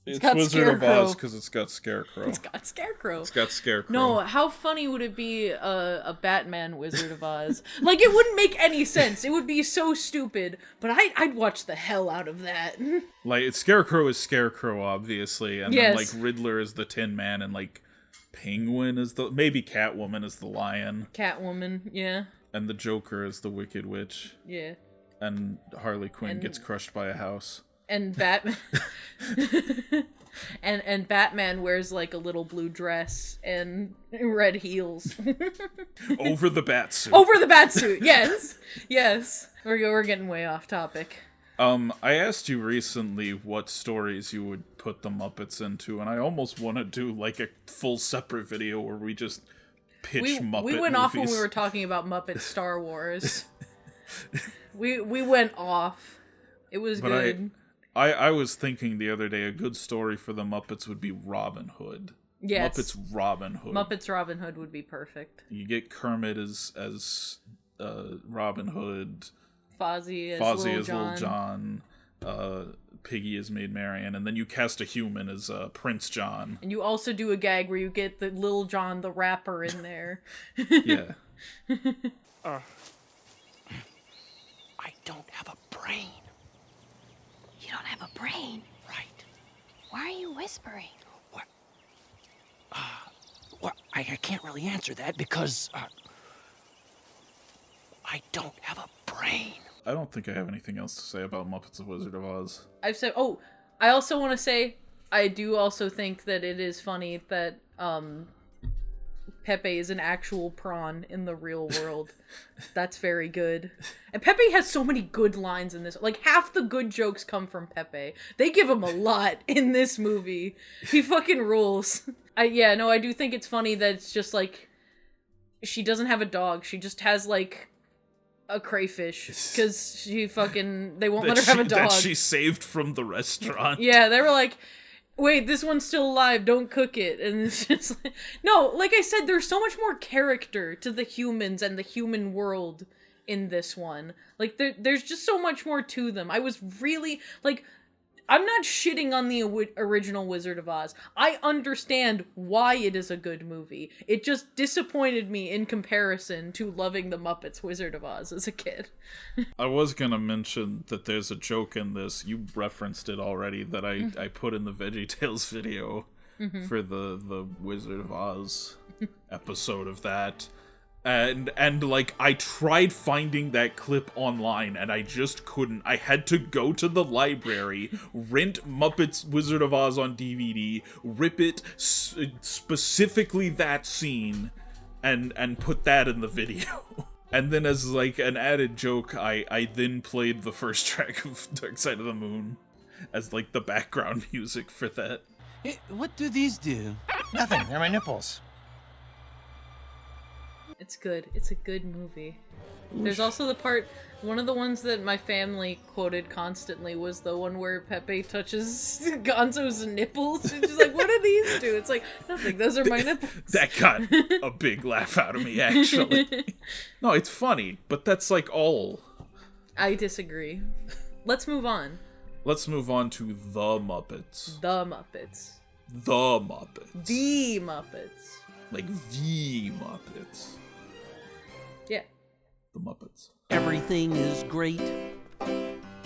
Wizard of Oz because it's got Scarecrow. It's got Scarecrow. It's got Scarecrow. No, how funny would it be a Batman Wizard of Oz? It wouldn't make any sense. It would be so stupid, but I'd watch the hell out of that. Scarecrow is Scarecrow, obviously, and then Riddler is the Tin Man, and Penguin is maybe Catwoman is the Lion. Catwoman, yeah. And the Joker is the Wicked Witch. Yeah. And Harley Quinn gets crushed by a house. And Batman and Batman wears a little blue dress and red heels. Over the batsuit. Over the batsuit, yes. Yes. We're getting way off topic. I asked you recently what stories you would put the Muppets into, and I almost want to do a full separate video where we just pitch Muppet We went movies. off when we were talking about Muppet Star Wars. we went off. It was good. I was thinking the other day a good story for the Muppets would be Robin Hood. Yes. Muppets Robin Hood. Muppets Robin Hood would be perfect. You get Kermit as Robin Hood. Fozzie as Little John. Piggy as Maid Marian. And then you cast a human as Prince John. And you also do a gag where you get the Little John the rapper in there. Yeah. I don't have a brain. You don't have a brain? Right. Why are you whispering? What? I can't really answer that because, I don't have a brain. I don't think I have anything else to say about Muppets the Wizard of Oz. I also want to say, I do also think that it is funny that, Pepe is an actual prawn in the real world. That's very good. And Pepe has so many good lines in this. Like, half the good jokes come from Pepe. They give him a lot in this movie. He fucking rules. I do think it's funny that it's just, like, she doesn't have a dog. She just has, like, a crayfish. Because they won't let her have a dog. That she saved from the restaurant. Yeah, they were like, wait, this one's still alive, don't cook it. And it's just like, no, like I said, there's so much more character to the humans and the human world in this one. Like, there's just so much more to them. I was really, like, I'm not shitting on the original Wizard of Oz. I understand why it is a good movie. It just disappointed me in comparison to loving the Muppets Wizard of Oz as a kid. I was gonna mention that there's a joke in this, you referenced it already, that I put in the VeggieTales video for the Wizard of Oz episode of that. And like, I tried finding that clip online, and I just couldn't. I had to go to the library, rent Muppets Wizard of Oz on DVD, rip it, specifically that scene, and put that in the video. And then as, like, an added joke, I then played the first track of Dark Side of the Moon as, like, the background music for that. What do these do? Nothing. They're my nipples. It's good. It's a good movie. There's also the part, one of the ones that my family quoted constantly was the one where Pepe touches Gonzo's nipples. And she's like, what do these do? It's like, nothing, those are my nipples. That got a big laugh out of me, actually. No, it's funny, but that's like all. I disagree. Let's move on. Let's move on to The Muppets. The Muppets. The Muppets. The Muppets. Like, The Muppets. Yeah. The Muppets. Everything is great.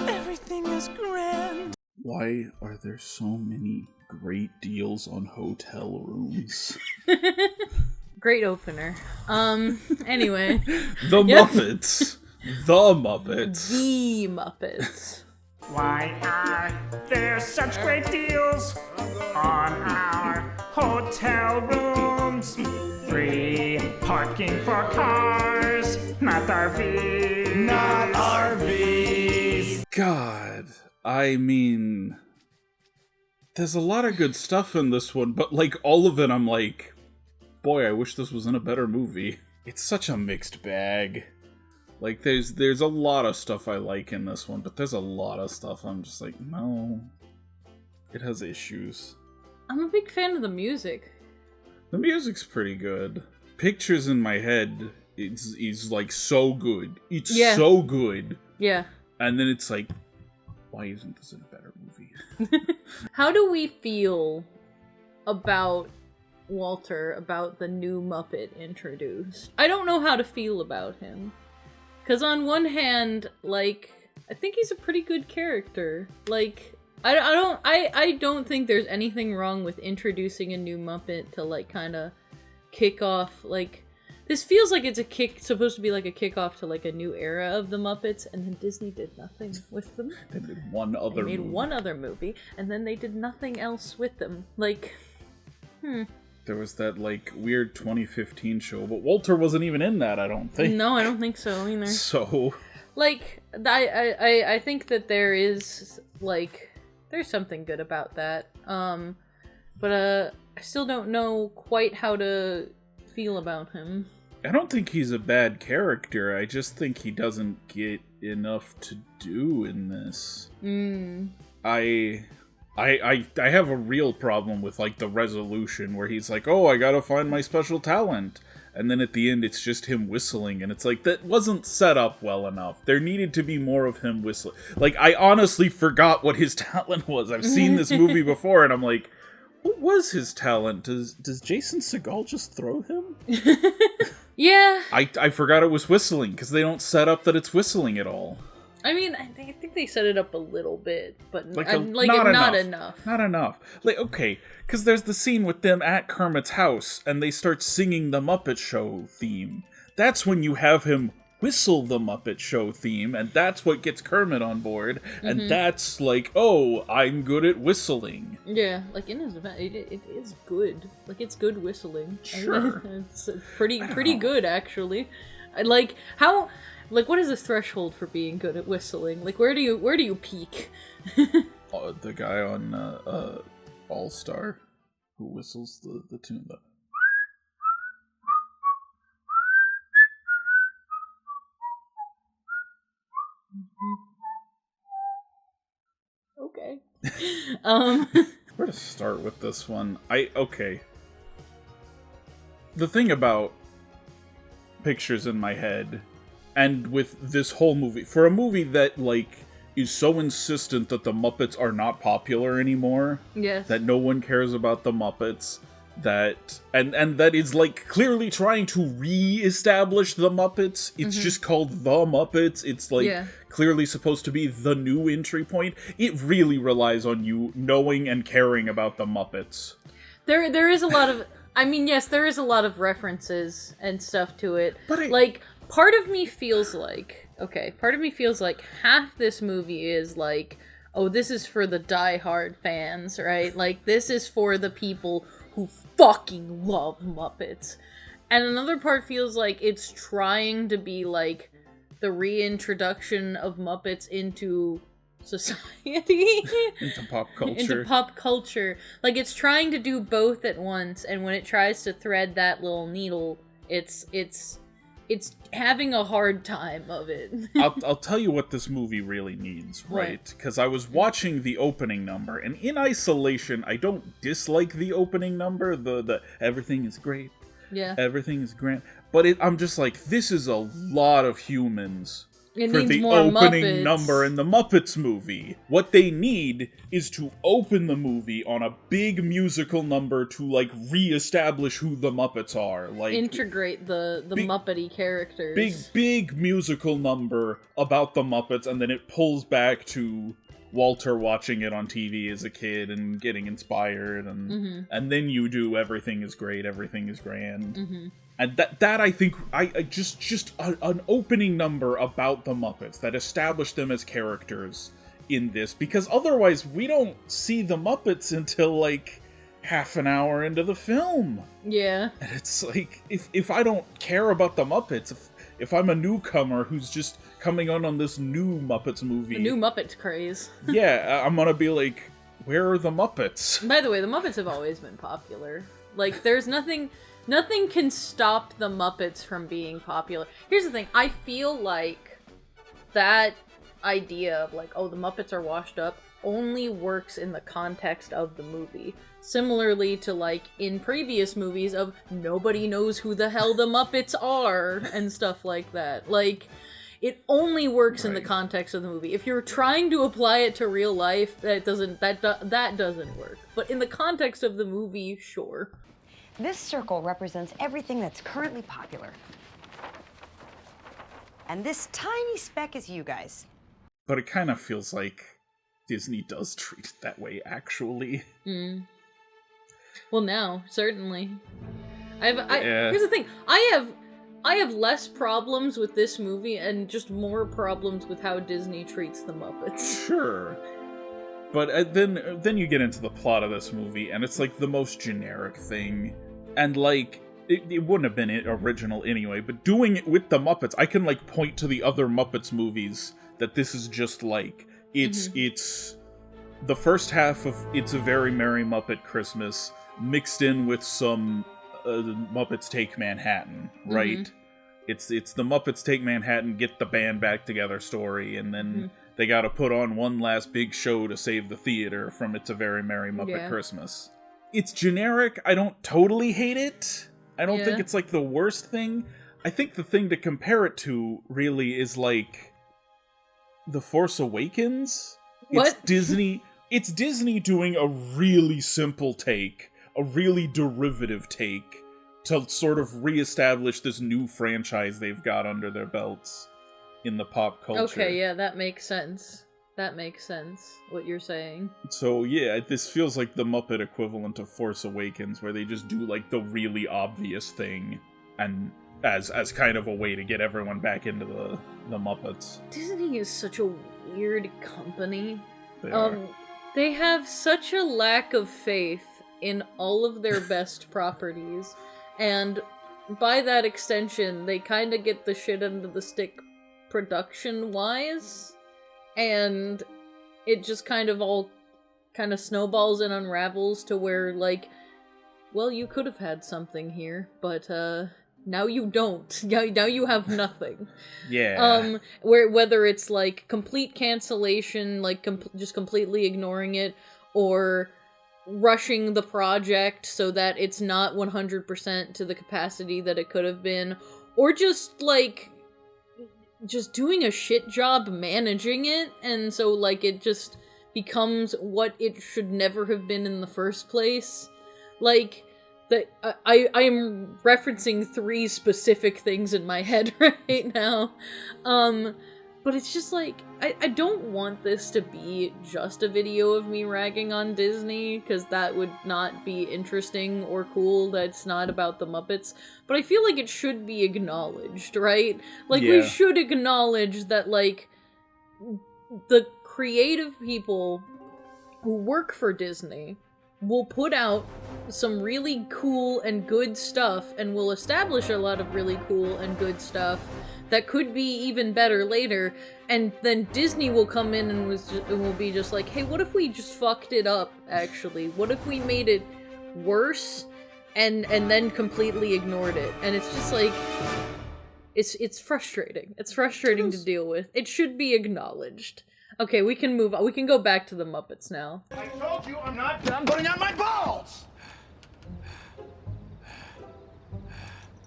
Everything is grand. Why are there so many great deals on hotel rooms? Great opener. Anyway. The Muppets. The Muppets. The Muppets. Why are there such great deals on our hotel rooms? Free parking for cars, not RVs. Not RVs. God, I mean, there's a lot of good stuff in this one, but like all of it, I'm like, boy, I wish this was in a better movie. It's such a mixed bag. Like, there's a lot of stuff I like in this one, but there's a lot of stuff I'm just like, no. It has issues. I'm a big fan of the music. The music's pretty good. Pictures in my head is like so good. It's so good. Yeah. And then it's like, why isn't this in a better movie? How do we feel about Walter, about the new Muppet introduced? I don't know how to feel about him. Because on one hand, like, I think he's a pretty good character. Like, I don't think there's anything wrong with introducing a new Muppet to, like, kind of kick off, like, this feels like it's supposed to be like a kickoff to, like, a new era of the Muppets, and then Disney did nothing with them. They made one other movie, and then they did nothing else with them. Like, There was that, like, weird 2015 show, but Walter wasn't even in that, I don't think. No, I don't think so either. So... Like, I think that there is, like, there's something good about that. But I still don't know quite how to feel about him. I don't think he's a bad character, I just think he doesn't get enough to do in this. I have a real problem with, like, the resolution where he's like, oh, I gotta find my special talent. And then at the end, it's just him whistling, and it's like, that wasn't set up well enough. There needed to be more of him whistling. Like, I honestly forgot what his talent was. I've seen this movie before, and I'm like, what was his talent? Does Jason Segel just throw him? Yeah. I forgot it was whistling, because they don't set up that it's whistling at all. I mean, I think they set it up a little bit, but Not enough. Not enough. Like, okay, because there's the scene with them at Kermit's house, and they start singing the Muppet Show theme. That's when you have him whistle the Muppet Show theme, and that's what gets Kermit on board, and that's like, oh, I'm good at whistling. Yeah, like in his event, it is good. Like, it's good whistling. Sure. It's pretty good, actually. Like, how... Like, what is the threshold for being good at whistling? Like, where do you peak? The guy on All Star who whistles the tune. Okay. Where to start with this one? Okay. The thing about pictures in my head, and with this whole movie, for a movie that, like, is so insistent that the Muppets are not popular anymore, yes, that no one cares about the Muppets, that and that is, like, clearly trying to re-establish the Muppets. It's just called The Muppets. It's, like, clearly supposed to be the new entry point. It really relies on you knowing and caring about the Muppets. There is a lot of... I mean, yes, there is a lot of references and stuff to it. But like, part of me feels like half this movie is like, oh, this is for the diehard fans, right? Like, this is for the people who fucking love Muppets. And another part feels like it's trying to be like the reintroduction of Muppets into society. Into pop culture. Like, it's trying to do both at once, and when it tries to thread that little needle, it's having a hard time of it. I'll tell you what this movie really needs, right? Because I was watching the opening number, and in isolation, I don't dislike the opening number, the everything is great, everything is grand, but I'm just like, this is a lot of humans for the opening Muppets. number in the Muppets movie. What they need is to open the movie on a big musical number to, like, re-establish who the Muppets are. Like, integrate the Muppety characters. Big musical number about the Muppets, and then it pulls back to Walter watching it on TV as a kid and getting inspired, and then you do everything is great, everything is grand. And that I think, I just an opening number about the Muppets that established them as characters in this, because otherwise we don't see the Muppets until, like, half an hour into the film. Yeah. And it's like, if I don't care about the Muppets, if I'm a newcomer who's just coming on this new Muppets movie... The new Muppet craze. Yeah, I'm gonna be like, where are the Muppets? By the way, the Muppets have always been popular. Like, there's nothing can stop the Muppets from being popular. Here's the thing, I feel like that idea of, like, oh, the Muppets are washed up, only works in the context of the movie. Similarly to, like, in previous movies of nobody knows who the hell the Muppets are and stuff like that. Like, it only works in the context of the movie. If you're trying to apply it to real life, that doesn't work. But in the context of the movie, sure. This circle represents everything that's currently popular. And this tiny speck is you guys. But it kind of feels like Disney does treat it that way, actually. Well, now, certainly. Here's the thing, I have less problems with this movie and just more problems with how Disney treats the Muppets. Sure. But then you get into the plot of this movie, and it's, like, the most generic thing. And, like, it wouldn't have been original anyway, but doing it with the Muppets, I can, like, point to the other Muppets movies that this is just, like, it's the first half of It's a Very Merry Muppet Christmas mixed in with some Muppets Take Manhattan, right? It's the Muppets Take Manhattan, get the band back together story, and then they gotta put on one last big show to save the theater from It's a Very Merry Muppet Christmas. It's generic. I don't totally hate it. I don't think it's, like, the worst thing. I think the thing to compare it to, really, is, like, The Force Awakens. What? It's Disney doing a really simple take, a really derivative take, to sort of reestablish this new franchise they've got under their belts in the pop culture. Okay, yeah, that makes sense. That makes sense, what you're saying. So yeah, this feels like the Muppet equivalent of Force Awakens, where they just do, like, the really obvious thing, and as kind of a way to get everyone back into the Muppets. Disney is such a weird company. They are. They have such a lack of faith in all of their best properties, and by that extension, they kind of get the shit under the stick production-wise, and it just kind of all kind of snowballs and unravels to where, like, well, you could have had something here, but, now you don't. Now you have nothing. Yeah. Whether it's, like, complete cancellation, like, just completely ignoring it, or rushing the project so that it's not 100% to the capacity that it could have been, or just, like, just doing a shit job managing it, and so, like, it just becomes what it should never have been in the first place. Like, I am referencing 3 specific things in my head right now. But it's just like, I don't want this to be just a video of me ragging on Disney, because that would not be interesting or cool. That's not about the Muppets. But I feel like it should be acknowledged, right? Like, we should acknowledge that, like, the creative people who work for Disney will put out some really cool and good stuff, and will establish a lot of really cool and good stuff that could be even better later, and then Disney will come in and will be just like, hey, what if we just fucked it up, actually? What if we made it worse, and then completely ignored it? And it's just like, it's frustrating. It's frustrating to deal with. It should be acknowledged. Okay, we can move on. We can go back to the Muppets now. I told you I'm not done putting on my balls!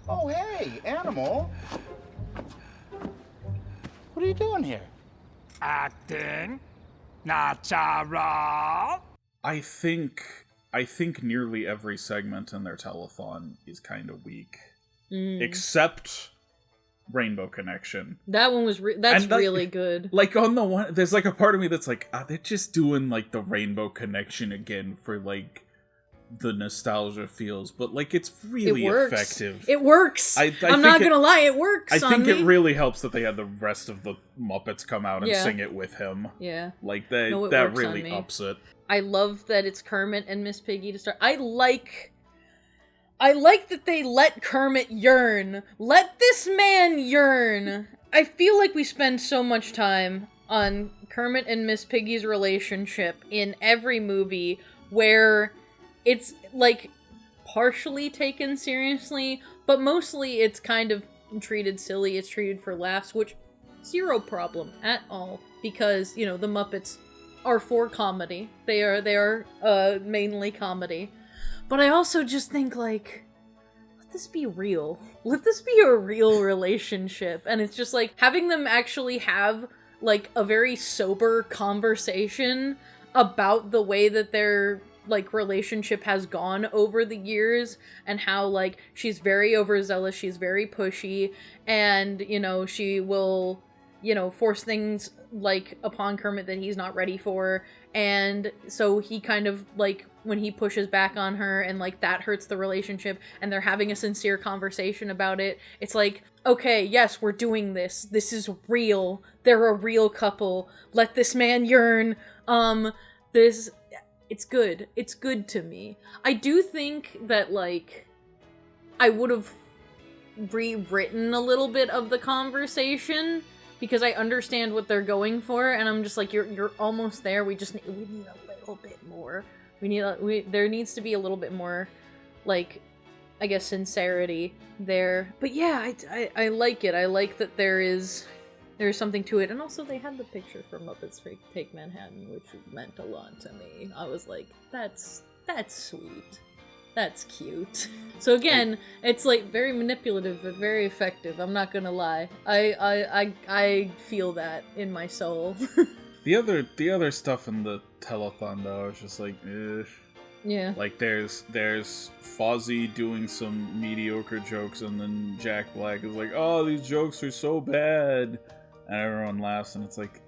Oh, hey, Animal. What are you doing here? Acting natural. I think nearly every segment in their telethon is kind of weak. Except Rainbow Connection. That one was really good. Like, on the one, there's like a part of me that's like, they're just doing like the Rainbow Connection again for like the nostalgia feels, but like it's really effective. It works. I'm not gonna lie, it works. I think it really helps that they had the rest of the Muppets come out and sing it with him. Yeah, like that really ups it. I love that it's Kermit and Miss Piggy to start. I like that they let Kermit yearn. Let this man yearn. I feel like we spend so much time on Kermit and Miss Piggy's relationship in every movie where it's, like, partially taken seriously, but mostly it's kind of treated silly. It's treated for laughs, which, zero problem at all, because, you know, the Muppets are for comedy. They are mainly comedy. But I also just think, like, let this be real. Let this be a real relationship. And it's just, like, having them actually have, like, a very sober conversation about the way that their, like, relationship has gone over the years, and how, like, she's very overzealous, she's very pushy, and, you know, she will, you know, force things, like, upon Kermit that he's not ready for, and so he kind of, like, when he pushes back on her, and, like, that hurts the relationship, and they're having a sincere conversation about it, it's like, okay, yes, we're doing this. This is real. They're a real couple. Let this man yearn. It's good. It's good to me. I do think that, like, I would have rewritten a little bit of the conversation, because I understand what they're going for, and I'm just like, you're almost there. We need a little bit more. There needs to be a little bit more, like, I guess, sincerity there. But yeah, I like it. I like that there's something to it. And also they had the picture from Muppets Take Manhattan, which meant a lot to me. I was like, that's sweet. That's cute. So again, it's like very manipulative but very effective. I'm not gonna lie. I feel that in my soul. The other stuff in the telethon though, is just like, yeah. Like there's Fozzie doing some mediocre jokes, and then Jack Black is like, oh, these jokes are so bad, and everyone laughs, and it's like,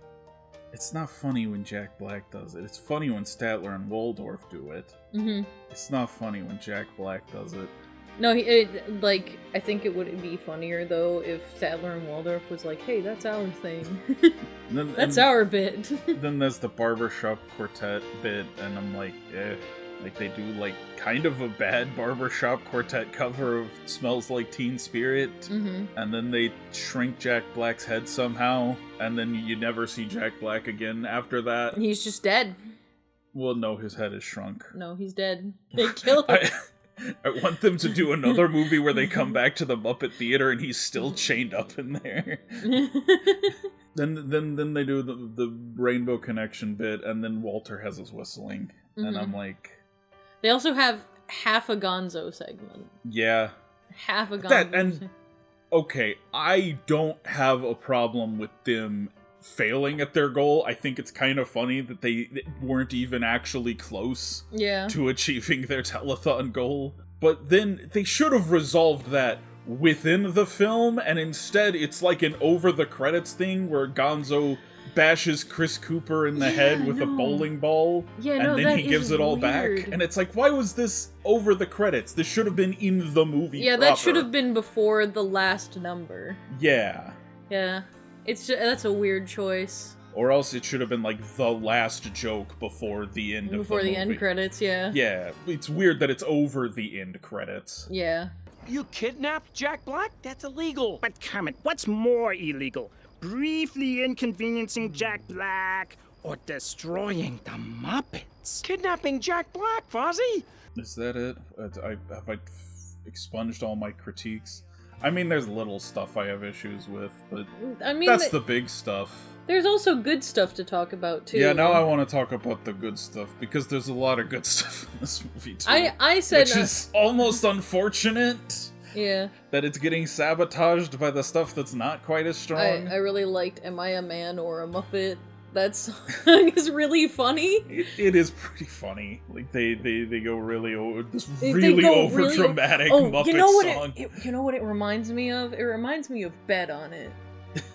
it's not funny when Jack Black does it. It's funny when Statler and Waldorf do it. Mm-hmm. It's not funny when Jack Black does it. No, I think it would be funnier though if Sadler and Waldorf was like, "Hey, that's our thing. That's our bit." Then there's the barbershop quartet bit, and I'm like, like they do like kind of a bad barbershop quartet cover of "Smells Like Teen Spirit," and then they shrink Jack Black's head somehow, and then you never see Jack Black again after that. He's just dead. Well, no, his head is shrunk. No, he's dead. They killed him. I want them to do another movie where they come back to the Muppet Theater and he's still chained up in there. Then they do the Rainbow Connection bit, and then Walter has his whistling, and I'm like, they also have half a Gonzo segment. Yeah, half a Gonzo. Okay, I don't have a problem with them failing at their goal. I think it's kind of funny that they weren't even actually close to achieving their telethon goal. But then they should have resolved that within the film, and instead it's like an over-the-credits thing where Gonzo bashes Chris Cooper in the head with a bowling ball, and then he gives it all back. And it's like, why was this over the credits? This should have been in the movie proper. That should have been before the last number. Yeah. It's just, that's a weird choice. Or else it should have been like the last joke before the end of the movie. Before the end credits, Yeah, it's weird that it's over the end credits. Yeah. You kidnapped Jack Black? That's illegal. But Kermit, what's more illegal? Briefly inconveniencing Jack Black or destroying the Muppets? Kidnapping Jack Black, Fozzie! Is that it? Have I expunged all my critiques? I mean, there's little stuff I have issues with, but that's the big stuff. There's also good stuff to talk about, too. Yeah, now I want to talk about the good stuff, because there's a lot of good stuff in this movie, too. I said... Which is almost unfortunate. Yeah. That it's getting sabotaged by the stuff that's not quite as strong. I really liked Am I a Man or a Muppet? That song is really funny. It is pretty funny. Like they go really over this really over dramatic Muppet song. You know what it reminds me of? It reminds me of Bet on It.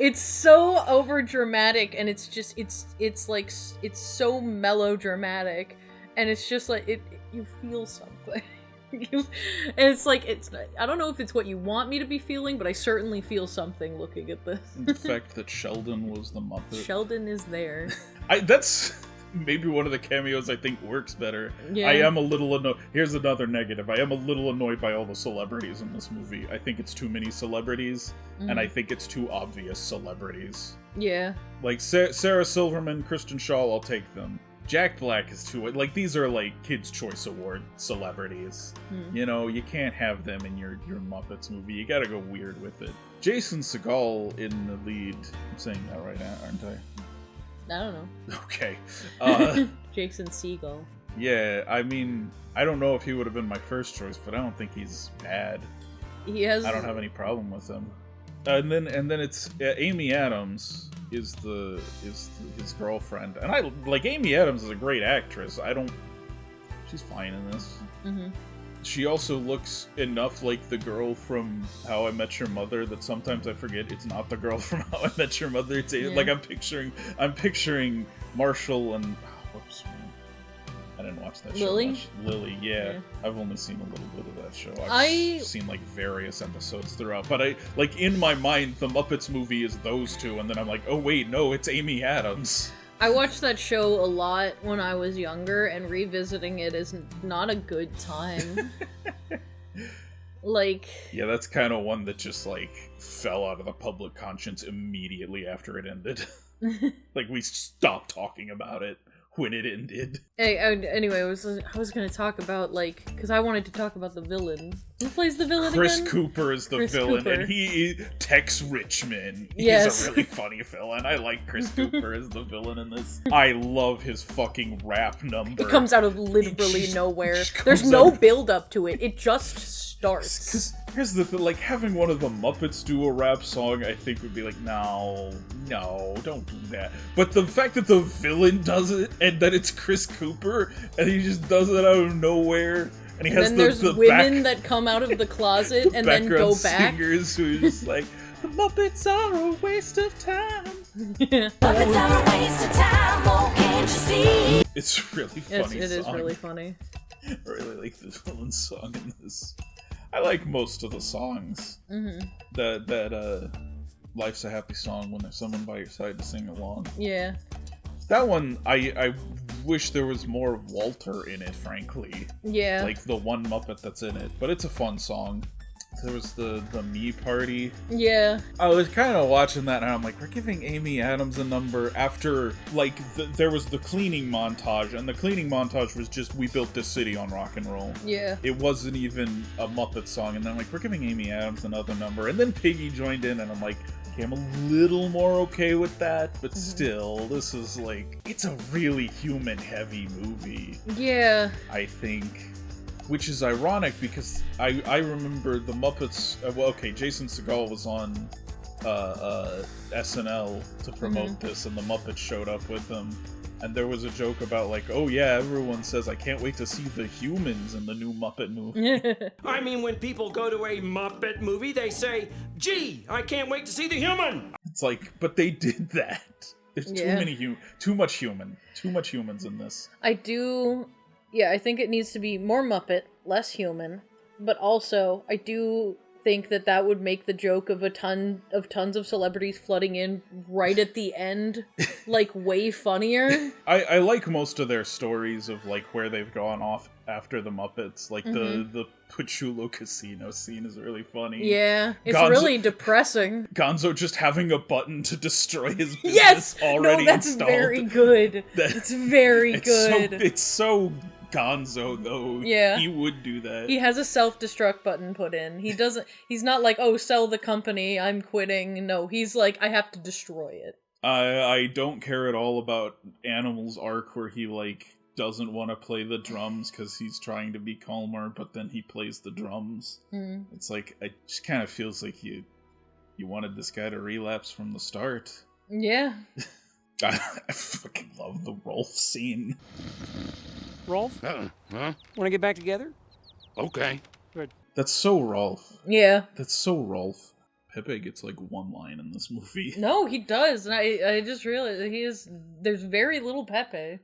It's so over dramatic, and it's just it's like it's so melodramatic, and it's just like you feel something. And it's like I don't know if it's what you want me to be feeling, but I certainly feel something looking at this. The fact that Sheldon was the Muppet. Sheldon is there. That's maybe one of the cameos I think works better. Yeah. I am a little annoyed. Here's another negative. I am a little annoyed by all the celebrities in this movie. I think it's too many celebrities, and I think it's too obvious celebrities. Yeah. Like Sarah Silverman, Kristen Schaal, I'll take them. Jack Black is too, like, these are like Kids' Choice Award celebrities. You know, you can't have them in your Muppets movie. You gotta go weird with it. Jason Segel in the lead. I'm saying that right, aren't I? I don't know. Okay. Jason Segel. Yeah, I mean, I don't know if he would have been my first choice, but I don't think he's bad. I don't have any problem with him. And then it's Amy Adams is his girlfriend, and I like Amy Adams is a great actress. She's fine in this. She also looks enough like the girl from How I Met Your Mother that sometimes I forget it's not the girl from How I Met Your Mother. Like I'm picturing Marshall and whoops, man. I didn't watch that show much. Lily, yeah. I've only seen a little bit of that show. I've seen like various episodes throughout, but in my mind, the Muppets movie is those two, and then I'm like, oh wait, no, it's Amy Adams. I watched that show a lot when I was younger, and revisiting it is not a good time. Yeah, that's kind of one that just like fell out of the public conscience immediately after it ended. Like we stopped talking about it when it ended. Anyway, I was gonna talk about, like, because I wanted to talk about the villain. Who plays the villain Chris again? Cooper is the villain, Cooper. And Tex Richmond. Yes. He's a really funny villain. I like Chris Cooper as the villain in this. I love his fucking rap number. It comes out of literally nowhere. There's no build up to it. It just starts. Because here's the thing, like, having one of the Muppets do a rap song, I think would be like, no, don't do that. But the fact that the villain does it, and that it's Chris Cooper, and he just does it out of nowhere, and he has there's women that come out of the closet and then go back. Singers who are just like, the Muppets are a waste of time. Muppets are a waste of time, oh, can't you see? It's really funny. It is really funny. I really like the villain song in this. I like most of the songs. Mm-hmm. That Life's a Happy Song, when there's someone by your side to sing along. Yeah. That one, I wish there was more of Walter in it, frankly. Yeah. Like the one Muppet that's in it. But it's a fun song. There was the Me Party. Yeah. I was kind of watching that and I'm like, we're giving Amy Adams a number after, like, there was the cleaning montage, and the cleaning montage was just, we built this city on rock and roll. Yeah. It wasn't even a Muppet song, and then I'm like, we're giving Amy Adams another number, and then Piggy joined in, and I'm like, okay, I'm a little more okay with that, but still, this is like, it's a really human-heavy movie. Yeah. I think. Which is ironic because I remember the Muppets. Jason Segel was on SNL to promote this, and the Muppets showed up with him. And there was a joke about, like, oh yeah, everyone says, I can't wait to see the humans in the new Muppet movie. I mean, when people go to a Muppet movie, they say, gee, I can't wait to see the human! It's like, but they did that. There's too much humans in this. Yeah, I think it needs to be more Muppet, less human, but also I do think that would make the joke of tons of celebrities flooding in right at the end like way funnier. I like most of their stories of like where they've gone off after the Muppets. Like the Pachulo Casino scene is really funny. Yeah, it's really depressing. Gonzo just having a button to destroy his business already that's installed. Very good. It's very good. It's so Gonzo though. Yeah, he would do that. He has a self-destruct button put in. He's not like, oh, sell the company, I'm quitting. No, he's like, I have to destroy it. I don't care at all about Animal's arc where he like doesn't want to play the drums because he's trying to be calmer, but then he plays the drums. It's like, it just kind of feels like you wanted this guy to relapse from the start. Yeah. I fucking love the Rolf scene. Rolf? Huh? Want to get back together? Okay. Good. That's so Rolf. Yeah. That's so Rolf. Pepe gets like one line in this movie. No, he does, and I just realized there's very little Pepe.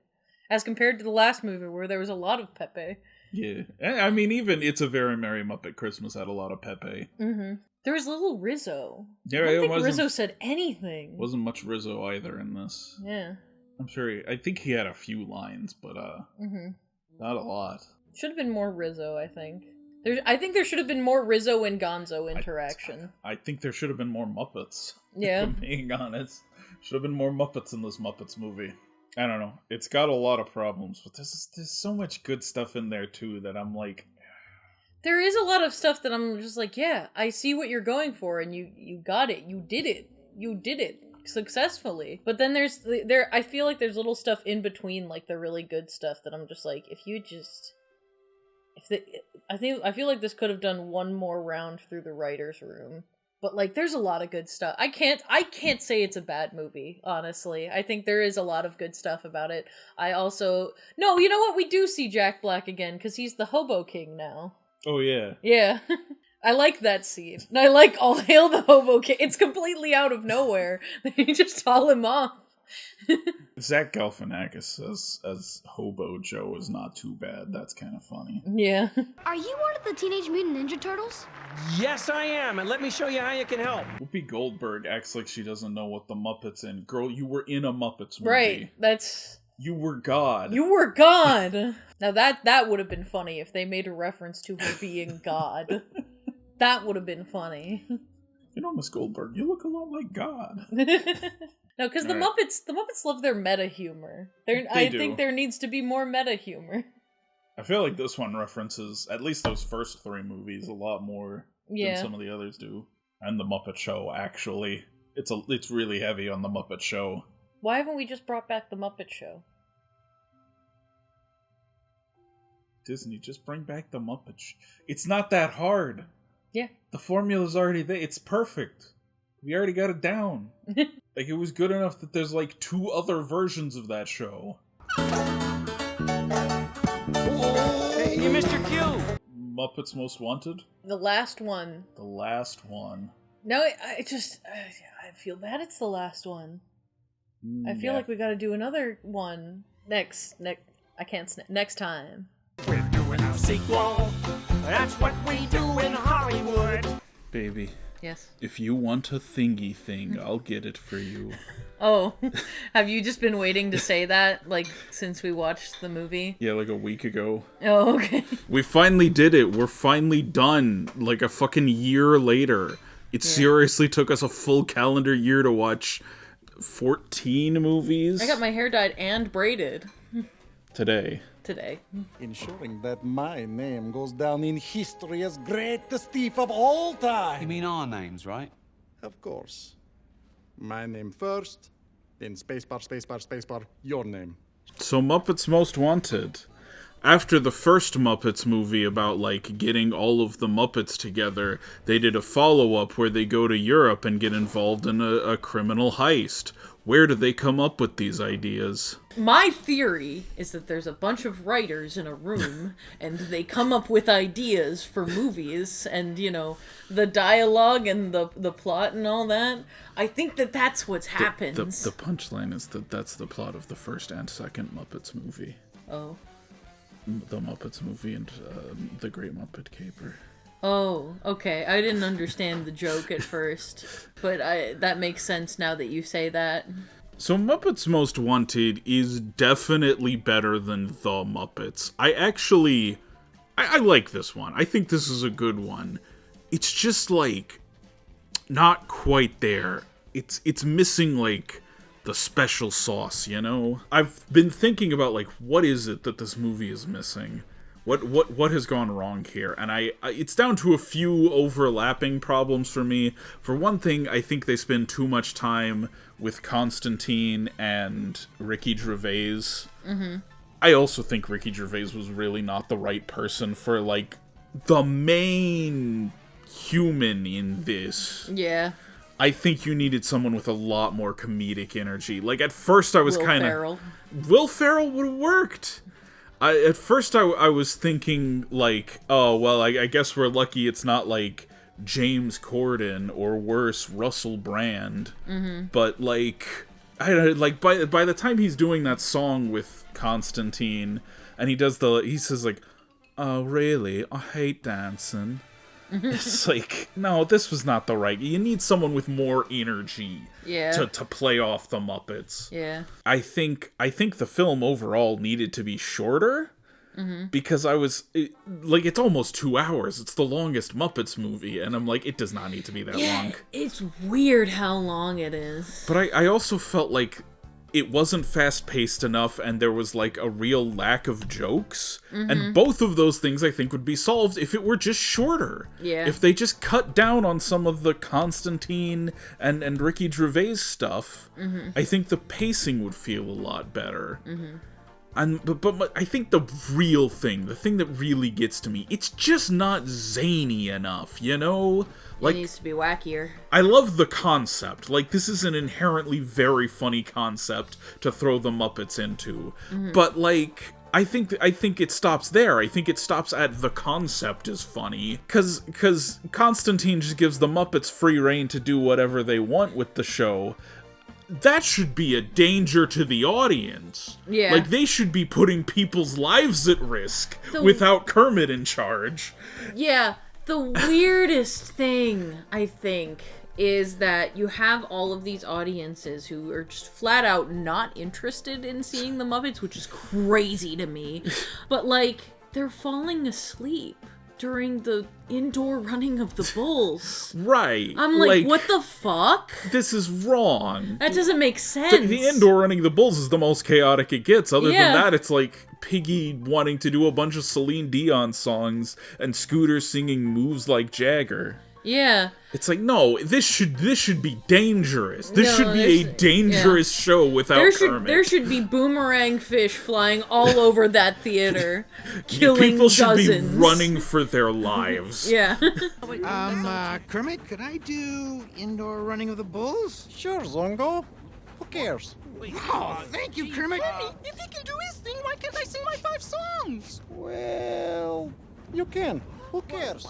As compared to the last movie where there was a lot of Pepe. Yeah. I mean, even It's a Very Merry Muppet Christmas had a lot of Pepe. Mm-hmm. There was little Rizzo. Yeah, I don't think Rizzo said anything. Wasn't much Rizzo either in this. Yeah. I'm sure I think he had a few lines, but not a lot. Should have been more Rizzo, I think. I think there should have been more Rizzo and Gonzo interaction. I think there should have been more Muppets. Yeah. If I'm being honest. Should have been more Muppets in this Muppets movie. I don't know. It's got a lot of problems, but there's so much good stuff in there too that I'm like. There is a lot of stuff that I'm just like, yeah, I see what you're going for, and you got it. You did it successfully. But then I feel like there's little stuff in between, like the really good stuff that I'm just like, I feel like this could have done one more round through the writer's room. But like, there's a lot of good stuff. I can't say it's a bad movie, honestly. I think there is a lot of good stuff about it. You know what? We do see Jack Black again, because he's the Hobo King now. Oh, yeah. Yeah. I like that scene. And I like All Hail the Hobo King. It's completely out of nowhere. They just haul him off. Zach Galifianakis as Hobo Joe is not too bad. That's kind of funny. Yeah. Are you one of the Teenage Mutant Ninja Turtles? Yes, I am, and let me show you how you can help. Whoopi Goldberg acts like she doesn't know what the Muppets in. Girl, you were in a Muppets movie. Right, You were God. You were God! Now that would have been funny if they made a reference to her being God. That would have been funny. You know, Miss Goldberg, you look a lot like God. No, because the Muppets love their meta humor. I think there needs to be more meta humor. I feel like this one references at least those first three movies a lot more than some of the others do. And the Muppet Show, actually. It's really heavy on the Muppet Show. Why haven't we just brought back the Muppet Show? Disney, just bring back the Muppet Show. It's not that hard. Yeah. The formula's already there. It's perfect. We already got it down. Like, it was good enough that there's like 2 other versions of that show. Hey, you missed your cue! Muppets Most Wanted? The last one. The last one. No, I feel bad it's the last one. I feel like we gotta do another one next time. We're doing a sequel. That's what we do in Hollywood. Baby. Yes. If you want a thingy thing, I'll get it for you. Oh, have you just been waiting to say that, like, since we watched the movie? Yeah, like a week ago. Oh, okay. We finally did it. We're finally done. Like a fucking year later. It seriously took us a full calendar year to watch 14 movies. I got my hair dyed and braided. Today. Ensuring that my name goes down in history as greatest thief of all time. You mean our names, right? Of course. My name first, then spacebar, your name. So Muppets Most Wanted. After the first Muppets movie about, like, getting all of the Muppets together, they did a follow-up where they go to Europe and get involved in a criminal heist. Where do they come up with these ideas? My theory is that there's a bunch of writers in a room, and they come up with ideas for movies, and, you know, the dialogue and the plot and all that. I think that that's what's happened. The punchline is that that's the plot of the first and second Muppets movie. Oh. The Muppets movie and The Great Muppet Caper. Oh, okay. I didn't understand the joke at first, but that makes sense now that you say that. So Muppets Most Wanted is definitely better than The Muppets. I like this one. I think this is a good one. It's just, like, not quite there. It's missing, like, the special sauce, you know? I've been thinking about, like, what is it that this movie is missing? What has gone wrong here? And it's down to a few overlapping problems for me. For one thing, I think they spend too much time with Constantine and Ricky Gervais. Mm-hmm. I also think Ricky Gervais was really not the right person for, like, the main human in this. Yeah. I think you needed someone with a lot more comedic energy. Like, at first I was kind of... Will Ferrell would have worked! At first I was thinking, like, oh, well, I guess we're lucky it's not, like, James Corden or worse, Russell Brand. Mm-hmm. But, like, by the time he's doing that song with Constantine, and he says, like, oh, really? I hate dancing. It's like, no, this was not the right... You need someone with more energy to play off the Muppets. Yeah. I think the film overall needed to be shorter, because it's almost 2 hours. It's the longest Muppets movie, and I'm like, it does not need to be that long. It's weird how long it is. But I also felt like it wasn't fast-paced enough, and there was, like, a real lack of jokes. And both of those things, I think, would be solved if it were just shorter. Yeah. If they just cut down on some of the Constantine and Ricky Gervais stuff, I think the pacing would feel a lot better. But I think the thing that really gets to me, it's just not zany enough, you know? Like, it needs to be wackier. I love the concept. Like, this is an inherently very funny concept to throw the Muppets into. But, like, I think it stops there. I think it stops at the concept is funny. Because Constantine just gives the Muppets free reign to do whatever they want with the show. That should be a danger to the audience. Yeah. Like, they should be putting people's lives at risk without Kermit in charge. Yeah. The weirdest thing, I think, is that you have all of these audiences who are just flat out not interested in seeing the Muppets, which is crazy to me. But, like, they're falling asleep during the indoor running of the bulls. Right. I'm like, what the fuck? This is wrong. That doesn't make sense. The indoor running of the bulls is the most chaotic it gets. Other Yeah. than that, it's like Piggy wanting to do a bunch of Celine Dion songs and Scooter singing moves like Jagger. Yeah. It's like, no, this should be dangerous. This No, should be a dangerous show without Kermit. There should be boomerang fish flying all over that theater, killing People should dozens. be running for their lives. Yeah. Kermit, could I do indoor running of the bulls? Sure, Zongo. Who cares? Oh, thank you, Kermit. If he can do his thing, why can't I sing my 5 songs? Well, you can. Who cares?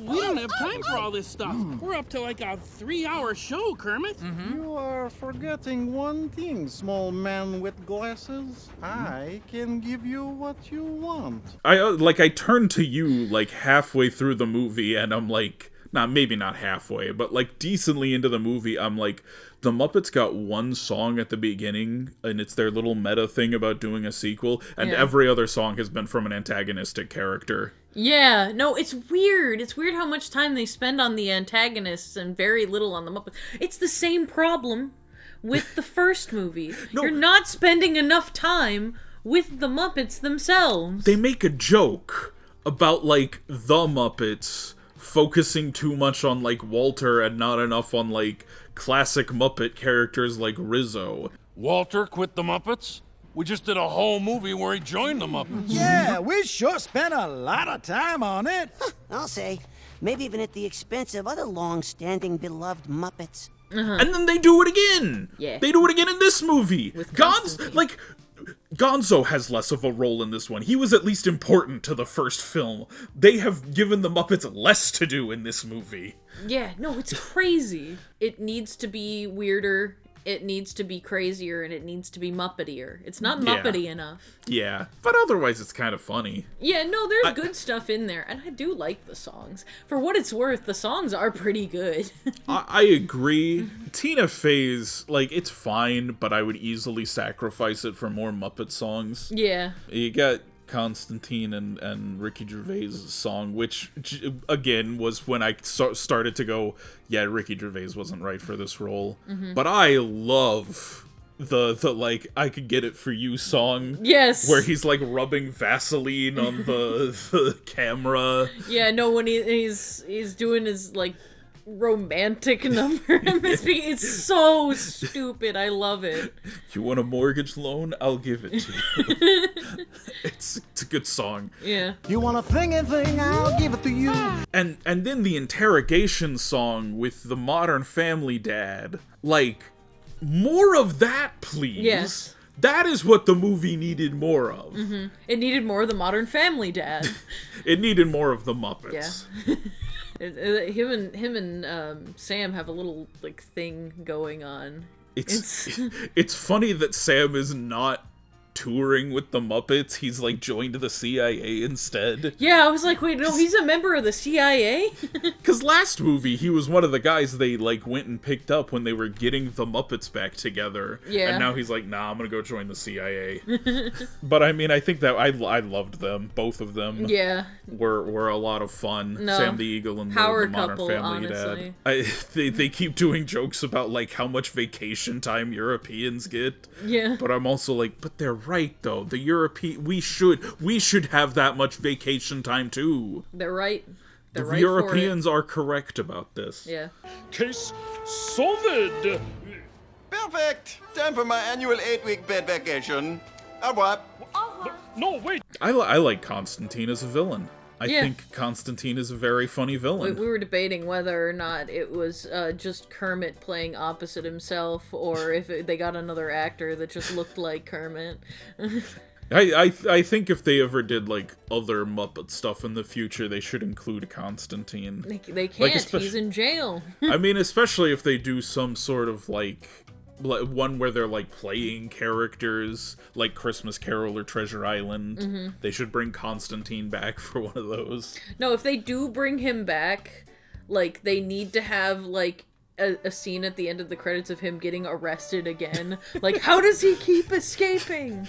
We don't have time for all this stuff. We're up to like a 3-hour show, Kermit. You are forgetting one thing, small man with glasses. I can give you what you want. I turned to you like halfway through the movie, and I'm like, maybe not halfway, but like decently into the movie, I'm like, the Muppets got one song at the beginning, and it's their little meta thing about doing a sequel, and every other song has been from an antagonistic character. Yeah, no, it's weird. It's weird how much time they spend on the antagonists and very little on the Muppets. It's the same problem with the first movie. You're not spending enough time with the Muppets themselves. They make a joke about, like, the Muppets focusing too much on, like, Walter and not enough on, like, classic Muppet characters like Rizzo. Walter quit the Muppets? We just did a whole movie where he joined the Muppets. Yeah, we sure spent a lot of time on it. I'll say. Maybe even at the expense of other long-standing beloved Muppets. And then they do it again! Yeah. They do it again in this movie! Gonzo has less of a role in this one. He was at least important to the first film. They have given the Muppets less to do in this movie. Yeah, no, it's crazy. It needs to be weirder, it needs to be crazier, and it needs to be Muppetier. It's not Muppety enough. Yeah, but otherwise it's kind of funny. Yeah, no, there's good stuff in there, and I do like the songs. For what it's worth, the songs are pretty good. I agree. Tina Fey's, like, it's fine, but I would easily sacrifice it for more Muppet songs. Yeah. You got Constantine and Ricky Gervais' song, which, again, was when I started to go, yeah, Ricky Gervais wasn't right for this role. But I love the like, I Could Get It For You song. Yes. Where he's, like, rubbing Vaseline on the camera. Yeah, no, when he's doing his, like, romantic number. It's so stupid. I love it. You want a mortgage loan? I'll give it to you. It's a good song. Yeah. You want a thingy thing? I'll give it to you. And then the interrogation song with the Modern Family dad. Like, more of that, please. Yes. That is what the movie needed more of. It needed more of the Modern Family dad. It needed more of the Muppets. Yeah. Him and Sam have a little, like, thing going on. It's funny that Sam is not touring with the Muppets. He's, like, joined the CIA instead. Yeah, I was like, wait, no, he's a member of the CIA? Because last movie, he was one of the guys they, like, went and picked up when they were getting the Muppets back together. Yeah. And now he's like, nah, I'm gonna go join the CIA. But, I mean, I think that I loved them. Both of them. Yeah. Were a lot of fun. No. Sam the Eagle and the Modern couple, Family honestly. dad. They keep doing jokes about, like, how much vacation time Europeans get. Yeah. But I'm also like, but they're right, though. The we should have that much vacation time too. They're right. The Europeans are correct about this. Yeah. Case solved. Perfect. Time for my annual 8-week bed vacation. Au revoir. No, wait. I like Constantine as a villain. I think Constantine is a very funny villain. We were debating whether or not it was just Kermit playing opposite himself, or if they got another actor that just looked like Kermit. I think if they ever did, like, other Muppet stuff in the future, they should include Constantine. They can't. Like, he's in jail. I mean, especially if they do some sort of, like one where they're, like, playing characters, like Christmas Carol or Treasure Island. They should bring Constantine back for one of those. No, if they do bring him back, like, they need to have, like, a scene at the end of the credits of him getting arrested again. Like, how does he keep escaping?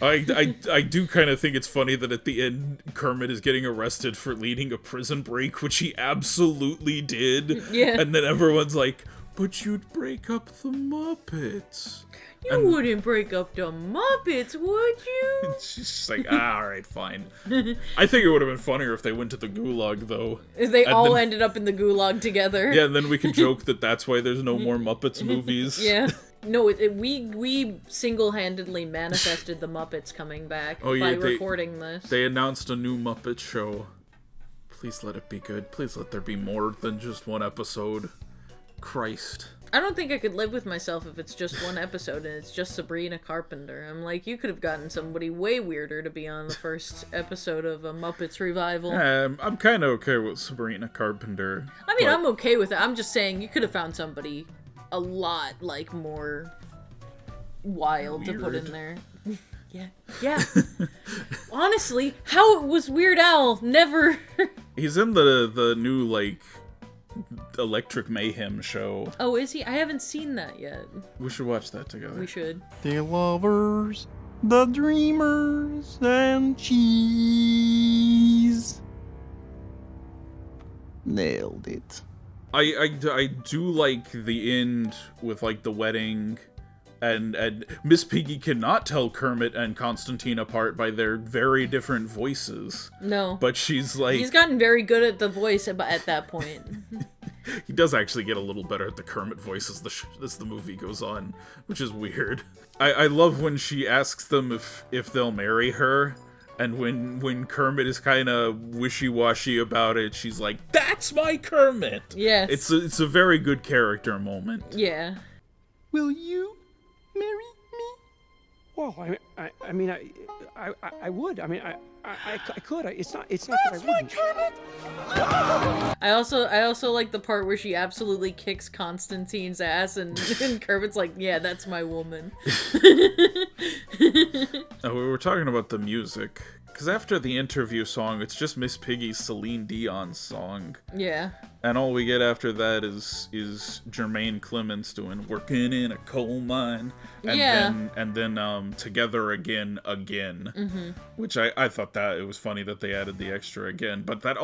I do kind of think it's funny that at the end, Kermit is getting arrested for leading a prison break, which he absolutely did. Yeah. And then everyone's like, but you'd break up the Muppets. You wouldn't break up the Muppets, would you? She's just like, alright, fine. I think it would have been funnier if they went to the gulag, though. They all ended up in the gulag together. Yeah, and then we can joke that that's why there's no more Muppets movies. Yeah. No, we single-handedly manifested the Muppets coming back by recording this. They announced a new Muppet show. Please let it be good. Please let there be more than just one episode. Christ. I don't think I could live with myself if it's just one episode and it's just Sabrina Carpenter. I'm like, you could have gotten somebody way weirder to be on the first episode of a Muppets revival. I'm kind of okay with Sabrina Carpenter. I mean, I'm okay with it. I'm just saying you could have found somebody a lot, like, more wild to put in there. Yeah. Honestly, how was Weird Al never... He's in the new, like, Electric Mayhem show. Oh, is he? I haven't seen that yet. We should watch that together. We should. The lovers, the dreamers, and cheese. Nailed it. I do like the end with, like, the wedding, and Miss Piggy cannot tell Kermit and Constantine apart by their very different voices. No. But she's like... He's gotten very good at the voice at that point. He does actually get a little better at the Kermit voice as the movie goes on, which is weird. I love when she asks them if they'll marry her, and when Kermit is kind of wishy-washy about it, she's like, "That's my Kermit!" Yes. It's a very good character moment. Yeah. Will you marry me? Well, I mean, I would. I mean, I could. It's not that I wouldn't. I also like the part where she absolutely kicks Constantine's ass and Kermit's like, yeah, that's my woman. We were talking about the music, because after the interview song, it's just Miss Piggy's Celine Dion song. Yeah. And all we get after that is Jermaine Clements doing "Working in a Coal Mine," and then "Together Again," which I thought that it was funny that they added the extra again, but that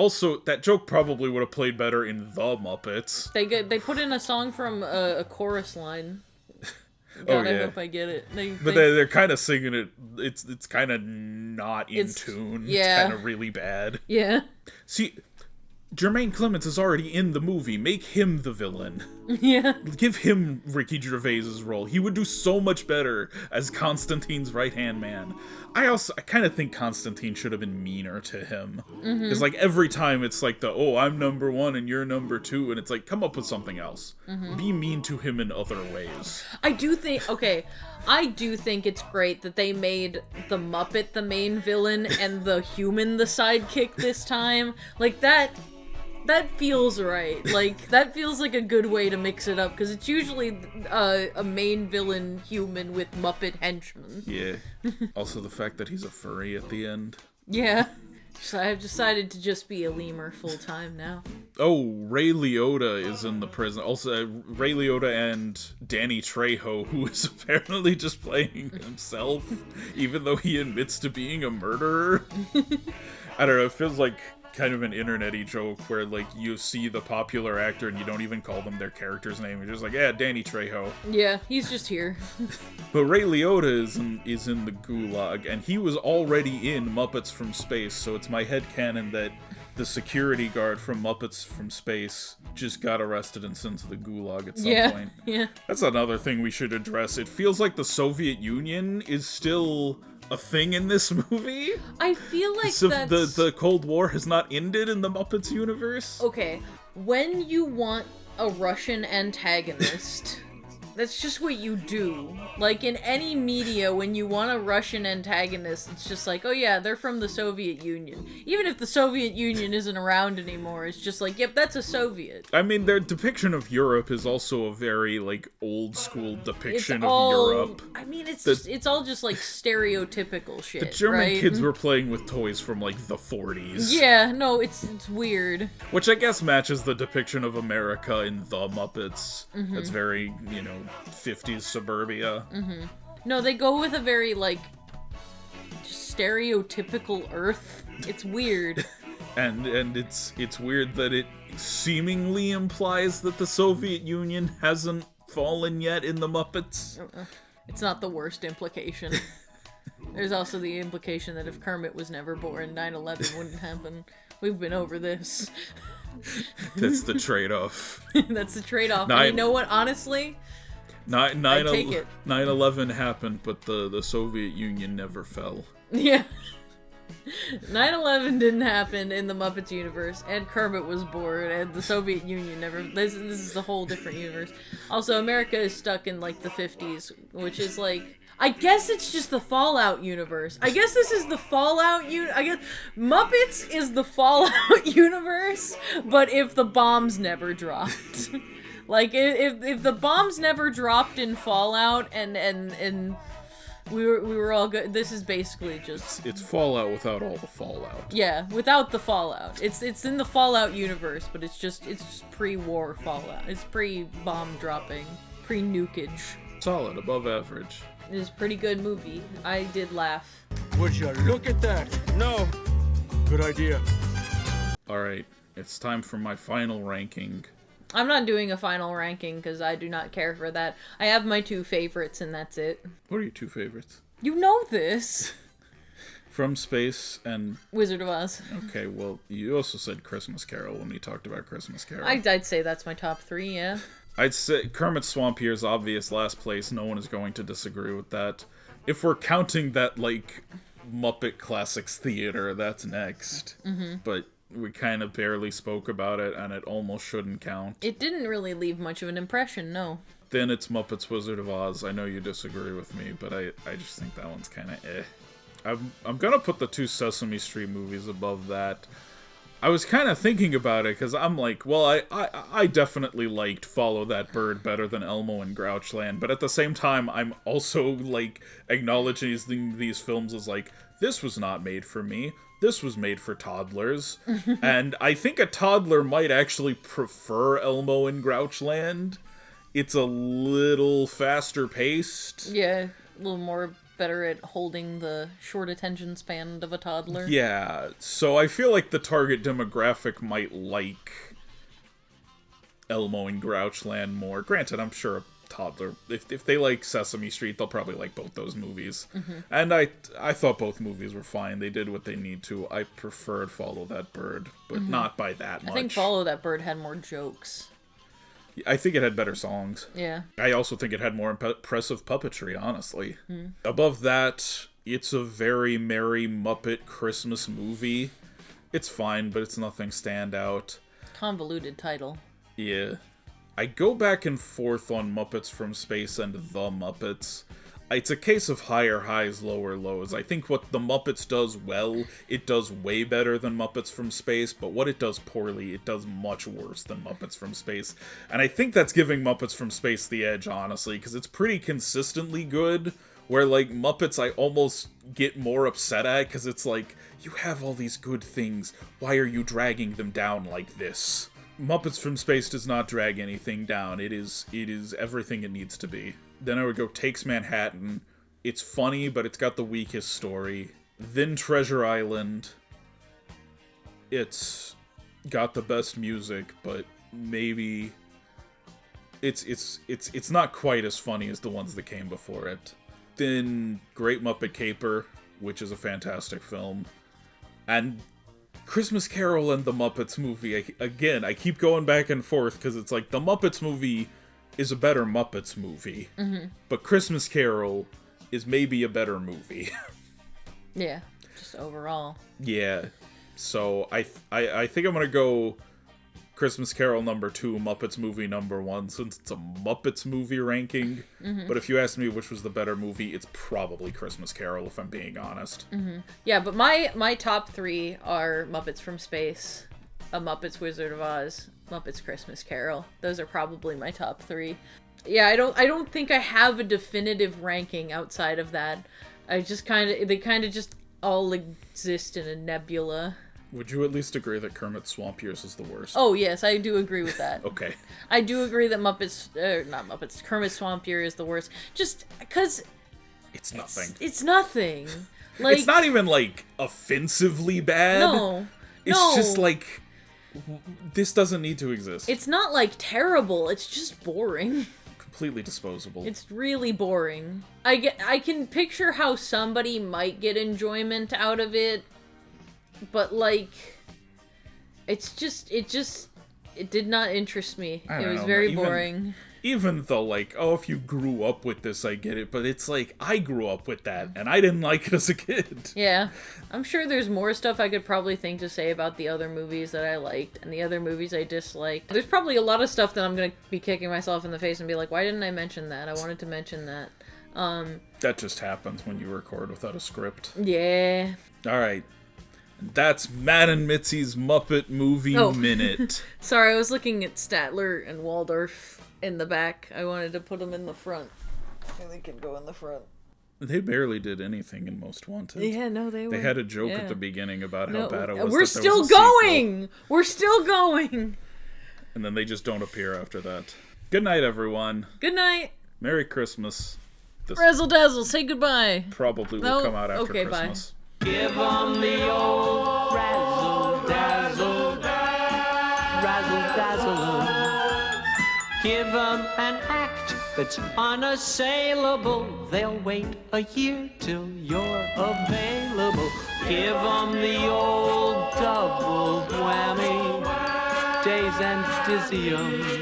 joke probably would have played better in The Muppets. They put in a song from a chorus line. God, I hope I get it. They're kind of singing it. It's kind of not in tune. Yeah. It's kind of really bad. Yeah. See, Jermaine Clements is already in the movie. Make him the villain. Yeah. Give him Ricky Gervais's role. He would do so much better as Constantine's right-hand man. I kind of think Constantine should have been meaner to him. Because, like, every time it's like I'm number one and you're number two, and it's like, come up with something else. Be mean to him in other ways. I do think it's great that they made the Muppet the main villain and the human the sidekick this time. Like, that feels right. Like, that feels like a good way to mix it up, because it's usually a main villain human with Muppet henchmen. Yeah. Also the fact that he's a furry at the end. Yeah. So I've decided to just be a lemur full time now. Oh, Ray Liotta is in the prison. Also, Ray Liotta and Danny Trejo, who is apparently just playing himself, even though he admits to being a murderer. I don't know, it feels like kind of an internet-y joke where, like, you see the popular actor and you don't even call them their character's name. You're just like, yeah, Danny Trejo. Yeah, he's just here. But Ray Liotta is in the Gulag, and he was already in Muppets from Space, so it's my headcanon that the security guard from Muppets from Space just got arrested and sent to the Gulag at some point. Yeah. That's another thing we should address. It feels like the Soviet Union is still a thing in this movie. I feel like so that's... the Cold War has not ended in the Muppets universe. Okay, when you want a Russian antagonist, that's just what you do. Like, in any media, when you want a Russian antagonist, it's just like, oh yeah, they're from the Soviet Union. Even if the Soviet Union isn't around anymore, it's just like, yep, that's a Soviet. I mean, their depiction of Europe is also a very, like, old-school depiction of Europe. I mean, it's all just, like, stereotypical shit, The German right? kids were playing with toys from, like, the 40s. Yeah, no, it's weird. Which I guess matches the depiction of America in The Muppets. Mhm. It's very, 50s suburbia. Mm-hmm. No, they go with a very, like, just stereotypical Earth. It's weird. And it's weird that it seemingly implies that the Soviet Union hasn't fallen yet in the Muppets. It's not the worst implication. There's also the implication that if Kermit was never born, 9/11 wouldn't happen. We've been over this. That's the trade-off. That's the trade-off. And you know what? Honestly, I take it. 9/11 happened, but the Soviet Union never fell. Yeah. 9/11 didn't happen in the Muppets universe, and Kermit was born, and the Soviet Union never. This is a whole different universe. Also, America is stuck in like the 50s, which is like. I guess it's just the Fallout universe. I guess this is the Fallout I guess Muppets is the Fallout universe, but if the bombs never dropped. Like if the bombs never dropped in Fallout and we were all good. This is basically just it's Fallout without all the fallout. Yeah, without the fallout. It's in the Fallout universe, but it's just pre-war Fallout. It's pre-bomb dropping, pre-nukage. Solid, above average. It is a pretty good movie. I did laugh. Would you look at that? No. Good idea. Alright, it's time for my final ranking. I'm not doing a final ranking because I do not care for that. I have my 2 favorites and that's it. What are your 2 favorites? You know this. From Space and... Wizard of Oz. Okay, well, you also said Christmas Carol when we talked about Christmas Carol. I'd say that's my top 3, yeah. I'd say Kermit's Swamp Year's obvious last place. No one is going to disagree with that. If we're counting that, like, Muppet Classics Theater, that's next. Mm-hmm. But we kind of barely spoke about it, and it almost shouldn't count. It didn't really leave much of an impression, no. Then it's Muppets Wizard of Oz. I know you disagree with me, but I just think that one's kind of eh. I'm gonna put the 2 Sesame Street movies above that. I was kind of thinking about it, because I'm like, well, I definitely liked Follow That Bird better than Elmo and Grouchland, but at the same time, I'm also, like, acknowledging these films as, like, this was not made for me, this was made for toddlers, and I think a toddler might actually prefer Elmo and Grouchland. It's a little faster paced. Yeah, a little more better at holding the short attention span of a toddler. Yeah, so I feel like the target demographic might like Elmo and Grouchland more. Granted, I'm sure a toddler, if they like Sesame Street, they'll probably like both those movies. Mm-hmm. And I thought both movies were fine. They did what they need to. I preferred Follow That Bird, but not by that much. I think Follow That Bird had more jokes. I think it had better songs. Yeah. I also think it had more impressive puppetry, honestly. Above that, it's a very merry Muppet Christmas movie. It's fine, but it's nothing standout. Convoluted title. Yeah. I go back and forth on Muppets from Space and The Muppets. It's a case of higher highs, lower lows. I think what The Muppets does well, it does way better than Muppets from Space, but what it does poorly, it does much worse than Muppets from Space. And I think that's giving Muppets from Space the edge, honestly, because it's pretty consistently good, where, like, Muppets I almost get more upset at, because it's like, you have all these good things, why are you dragging them down like this? Muppets from Space does not drag anything down. It is everything it needs to be. Then I would go Takes Manhattan. It's funny, but it's got the weakest story. Then Treasure Island. It's got the best music, but maybe it's not quite as funny as the ones that came before it. Then Great Muppet Caper, which is a fantastic film. And Christmas Carol and the Muppets movie, again, I keep going back and forth because it's like the Muppets movie is a better Muppets movie, but Christmas Carol is maybe a better movie. Yeah, just overall. Yeah, so I think I'm gonna go Christmas Carol number 2, Muppets movie number 1, since it's a Muppets movie ranking. But if you ask me which was the better movie, it's probably Christmas Carol, if I'm being honest. Yeah, but my top 3 are Muppets from Space, A Muppets Wizard of Oz, Muppets Christmas Carol. Those are probably my top 3. Yeah, I don't think I have a definitive ranking outside of that. They kind of just all exist in a nebula. Would you at least agree that Kermit's Swamp Years is the worst? Oh, yes, I do agree with that. Okay. I do agree that Kermit's Swamp Year is the worst. Just because... It's nothing. It's nothing. Like, it's not even, like, offensively bad. No. It's just, like, this doesn't need to exist. It's not, like, terrible. It's just boring. Completely disposable. It's really boring. I can picture how somebody might get enjoyment out of it, but, like, it did not interest me. It was very boring. even though, like, oh, if you grew up with this, I get it, but it's like, I grew up with that, and I didn't like it as a kid. Yeah. I'm sure there's more stuff I could probably think to say about the other movies that I liked, and the other movies I disliked. There's probably a lot of stuff that I'm gonna be kicking myself in the face and be like, why didn't I mention that? I wanted to mention that. That just happens when you record without a script. Yeah. Alright. That's Matt and Mitzy's Muppet Movie Minute. Sorry, I was looking at Statler and Waldorf in the back. I wanted to put them in the front. And they can go in the front. They barely did anything in Most Wanted. Yeah, no, they were. They had a joke at the beginning about how bad it was. We're still going! We're still going! And then they just don't appear after that. Good night, everyone. Good night. Merry Christmas. This Razzle dazzle, say goodbye. probably will come out after Christmas. Bye. Give 'em the old razzle dazzle, razzle dazzle. Give 'em an act that's unassailable. They'll wait a year till you're available. Give 'em the old double whammy, days and dizzy 'em.